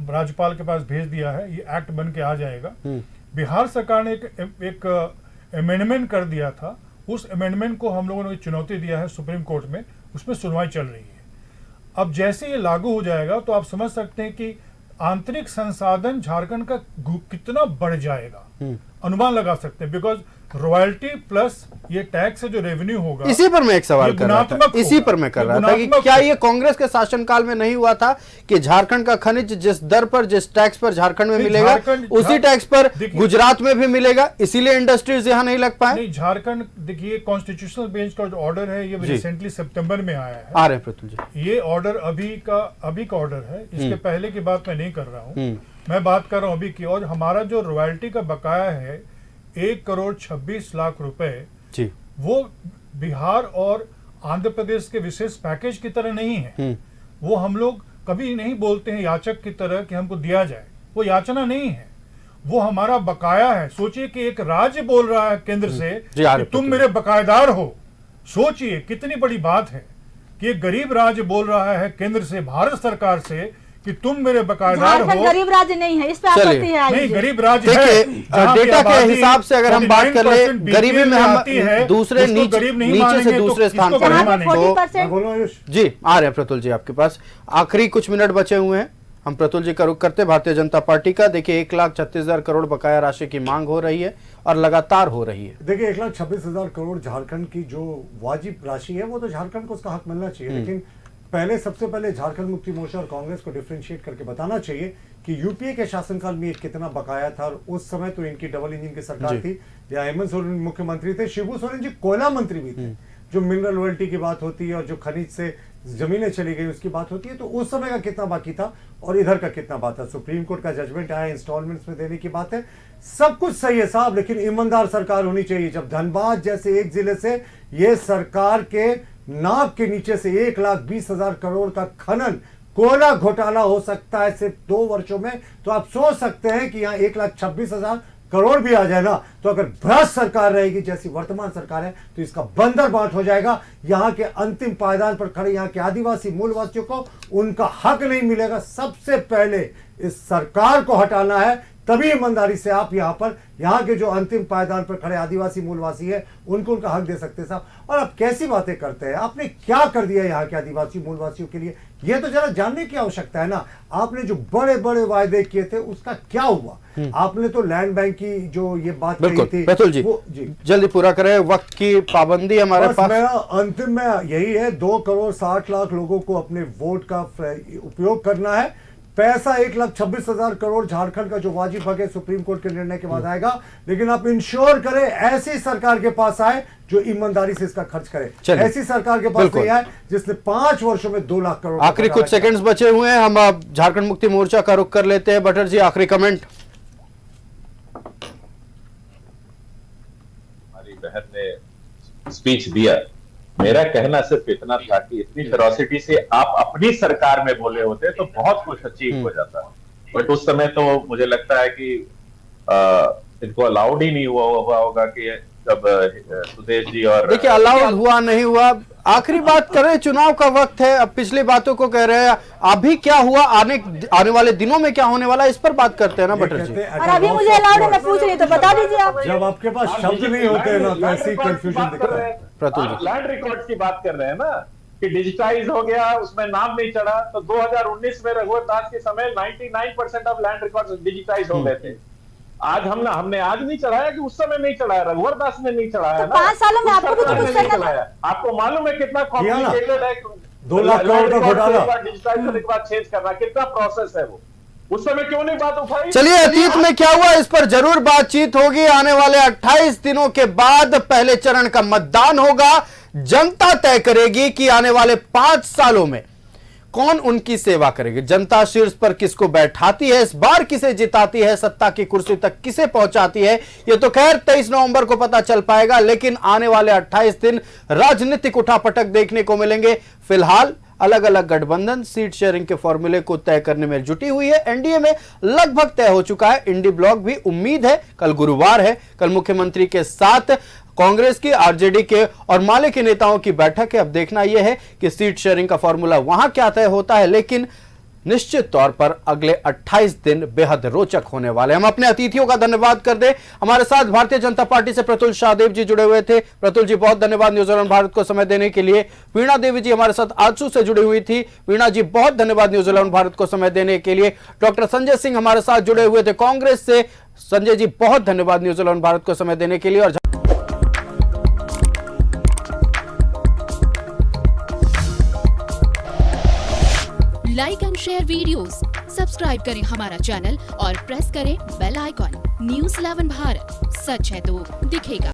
राज्यपाल के पास भेज दिया है, ये एक्ट बन के आ जाएगा। बिहार सरकार ने एक अमेंडमेंट कर दिया था, उस अमेंडमेंट को हम लोगों ने चुनौती दिया है सुप्रीम कोर्ट में, उसमें सुनवाई चल रही है। अब जैसे ये लागू हो जाएगा तो आप समझ सकते हैं कि आंतरिक संसाधन झारखंड का कितना बढ़ जाएगा, अनुमान लगा सकते हैं, बिकॉज रॉयल्टी प्लस ये टैक्स से जो रेवेन्यू होगा। इसी पर मैं एक सवाल कर रहा था, इसी पर मैं कर रहा था कि क्या ये कांग्रेस के शासनकाल में नहीं हुआ था कि झारखंड का खनिज जिस दर पर, जिस टैक्स पर झारखंड में मिलेगा, उसी टैक्स पर गुजरात में भी मिलेगा, इसीलिए इंडस्ट्रीज यहाँ नहीं लग पाए? नहीं, झारखंड, देखिए कॉन्स्टिट्यूशनल बेंच का जो ऑर्डर है ये रिसेंटली सितंबर में आया है। आ रहे हैं प्रतुल जी। ये ऑर्डर अभी का ऑर्डर है, इसके पहले की बात मैं नहीं कर रहा हूँ, मैं बात कर रहा हूँ अभी की। और हमारा जो रॉयल्टी का बकाया है 1,26,00,000 रुपए जी, वो बिहार और आंध्र प्रदेश के विशेष पैकेज की तरह नहीं है। वो हम लोग कभी नहीं बोलते हैं याचक की तरह कि हमको दिया जाए, वो याचना नहीं है, वो हमारा बकाया है। सोचिए कि एक राज्य बोल रहा है केंद्र से कि तुम मेरे बकायेदार हो। सोचिए कितनी बड़ी बात है कि एक गरीब राज्य बोल रहा है केंद्र से, भारत सरकार से, कि तुम मेरे बकायेदार हो। गरीब राज्य नहीं है, इस पे आपत्ति है? नहीं, गरीब राज्य है। डेटा के हिसाब से अगर हम बात कर ले, गरीबी में हम दूसरे नीचे से दूसरे स्थान पर हैं। तो जी आ रहे हैं प्रतुल जी आपके पास, आखिरी कुछ मिनट बचे हुए हैं, हम प्रतुल जी का रुख करते हैं भारतीय जनता पार्टी का। देखिए 1,36,000 करोड़ बकाया राशि की मांग हो रही है और लगातार हो रही है। देखिए 1,26,000 करोड़ झारखंड की जो वाजिब राशि है वो तो झारखंड को उसका हक मिलना चाहिए, लेकिन सबसे पहले झारखंड मुक्ति मोर्चा और कांग्रेस को डिफरेंशिएट करके बताना चाहिए कि यूपीए के शासनकाल में कितना बकाया था। और उस समय तो इनकी डबल इंजन की सरकार थी, या हेमंत सोरेन मुख्यमंत्री थे, शिबू सोरेन जी कोयला मंत्री भी थे। जो मिनरल रॉयल्टी की बात होती है और जो खनिज से जमीनें चली गई उसकी बात होती है, तो उस समय का कितना बाकी था और इधर का कितना बात था। सुप्रीम कोर्ट का जजमेंट आया, इंस्टॉलमेंट्स में देने की बात है, सब कुछ सही है साहब, लेकिन ईमानदार सरकार होनी चाहिए। जब धनबाद जैसे एक जिले से ये सरकार के नाक के नीचे से 1,20,000 करोड़ का खनन कोयला घोटाला हो सकता है सिर्फ 2 वर्षों में। तो आप सोच सकते हैं कि यहाँ 1,26,000 करोड़ भी आ जाए ना, तो अगर भ्रष्ट सरकार रहेगी जैसी वर्तमान सरकार है तो इसका बंदर बाट हो जाएगा। यहाँ के अंतिम पायदान पर खड़े यहाँ के आदिवासी मूलवासियों को उनका हक नहीं मिलेगा। सबसे पहले इस सरकार को हटाना है, तभी ईमानदारी से आप यहाँ के जो अंतिम पायदान पर खड़े आदिवासी मूलवासी है उनको उनका हक दे सकते हैं साहब। और आप कैसी बातें करते हैं, आपने क्या कर दिया यहाँ के आदिवासी मूलवासियों के लिए, ये तो जरा जानने की आवश्यकता है ना। आपने जो बड़े बड़े वायदे किए थे उसका क्या हुआ? आपने तो लैंड बैंक की जो ये बात कही थी, प्रतुल जी, जल्दी पूरा करें, वक्त की पाबंदी हमारे पास। मेरा अंतिम में यही है, 2,60,00,000 लोगों को अपने वोट का उपयोग करना है। पैसा 1,26,000 करोड़ झारखंड का जो वाजिब हक है सुप्रीम कोर्ट के निर्णय के बाद आएगा, लेकिन आप इंश्योर करें ऐसी सरकार के पास आए जो ईमानदारी से इसका खर्च करे। ऐसी सरकार के पास नहीं आए जिसने 5 वर्षों में 2 लाख करोड़। आखिरी कुछ सेकंड्स बचे हुए हैं, हम अब झारखंड मुक्ति मोर्चा का रुख कर लेते हैं। भट्टर जी, आखिरी कमेंट। हमारी बहन ने स्पीच दिया, मेरा कहना सिर्फ इतना था कि इतनी फेरोसिटी से आप अपनी सरकार में बोले होते तो बहुत कुछ अचीव हो जाता, बट उस समय तो मुझे लगता है कि इनको अलाउड ही नहीं हुआ होगा कि जब सुदेश जी और देखिए अलाउड हुआ नहीं हुआ, आखिरी बात कर रहे हैं, चुनाव का वक्त है, अब पिछली बातों को कह रहे हैं, अभी क्या हुआ, आने वाले दिनों में क्या होने वाला है, इस पर बात करते हैं ना भट्टर जी। और अभी मुझे अलाउड है, मैं पूछ रही तो बता दीजिए आप। जब आपके पास शब्द नहीं होते ना तो ऐसी कंफ्यूजन दिखता है। लैंड रिकॉर्ड की बात कर रहे हैं ना कि डिजिटाइज हो गया, उसमें नाम नहीं चढ़ा, तो 2019 में रघुवर दास के समय 99% ऑफ लैंड रिकॉर्ड डिजिटाइज हो गए थे। आज हमने आज नहीं चढ़ाया कि उस समय नहीं चढ़ाया, रघुवर दास ने नहीं चढ़ाया तो 5 सालों में आपको भी तो कुछ करना है। आपको मालूम है कितना कॉम्प्लिकेटेड है, 2 लाख करोड़ का घोटाला, डिजिटाइज करने के बाद चेंज करना कितना प्रोसेस है, वो उस समय क्यों नहीं बात उठाई? चलिए अतीत में क्या हुआ इस पर जरूर बातचीत होगी। आने वाले 28 दिनों के बाद पहले चरण का मतदान होगा, जनता तय करेगी कि आने वाले 5 सालों में कौन उनकी सेवा करेगी। जनता शीर्ष पर किसको बैठाती है, इस बार किसे जिताती है, सत्ता की कुर्सी तक किसे पहुंचाती है, यह तो खैर 23 नवंबर को पता चल पाएगा, लेकिन आने वाले 28 दिन राजनीतिक उठापटक देखने को मिलेंगे। फिलहाल अलग अलग गठबंधन सीट शेयरिंग के फॉर्मूले को तय करने में जुटी हुई है। एनडीए में लगभग तय हो चुका है, इंडी ब्लॉक भी उम्मीद है, कल गुरुवार है, कल मुख्यमंत्री के साथ कांग्रेस की, आरजेडी के और माले के नेताओं की बैठक है। अब देखना यह है कि सीट शेयरिंग का फॉर्मूला वहां क्या तय होता है, लेकिन निश्चित तौर पर अगले 28 दिन बेहद रोचक होने वाले। हम अपने अतिथियों का धन्यवाद कर दें। हमारे साथ भारतीय जनता पार्टी से प्रतुल शाहदेव जी जुड़े हुए थे। प्रतुल जी बहुत धन्यवाद न्यूज 11 भारत को समय देने के लिए। वीणा देवी जी हमारे साथ आजसू से जुड़ी हुई थी। वीणा जी बहुत धन्यवाद न्यूज 11 भारत को समय देने के लिए। डॉक्टर संजय सिंह हमारे साथ जुड़े हुए थे कांग्रेस से। संजय जी बहुत धन्यवाद न्यूज 11 भारत को समय देने के लिए। और like and share videos, subscribe करें हमारा चैनल और प्रेस करें बेल आइकॉन। न्यूज़ 11 भारत, सच है तो दिखेगा।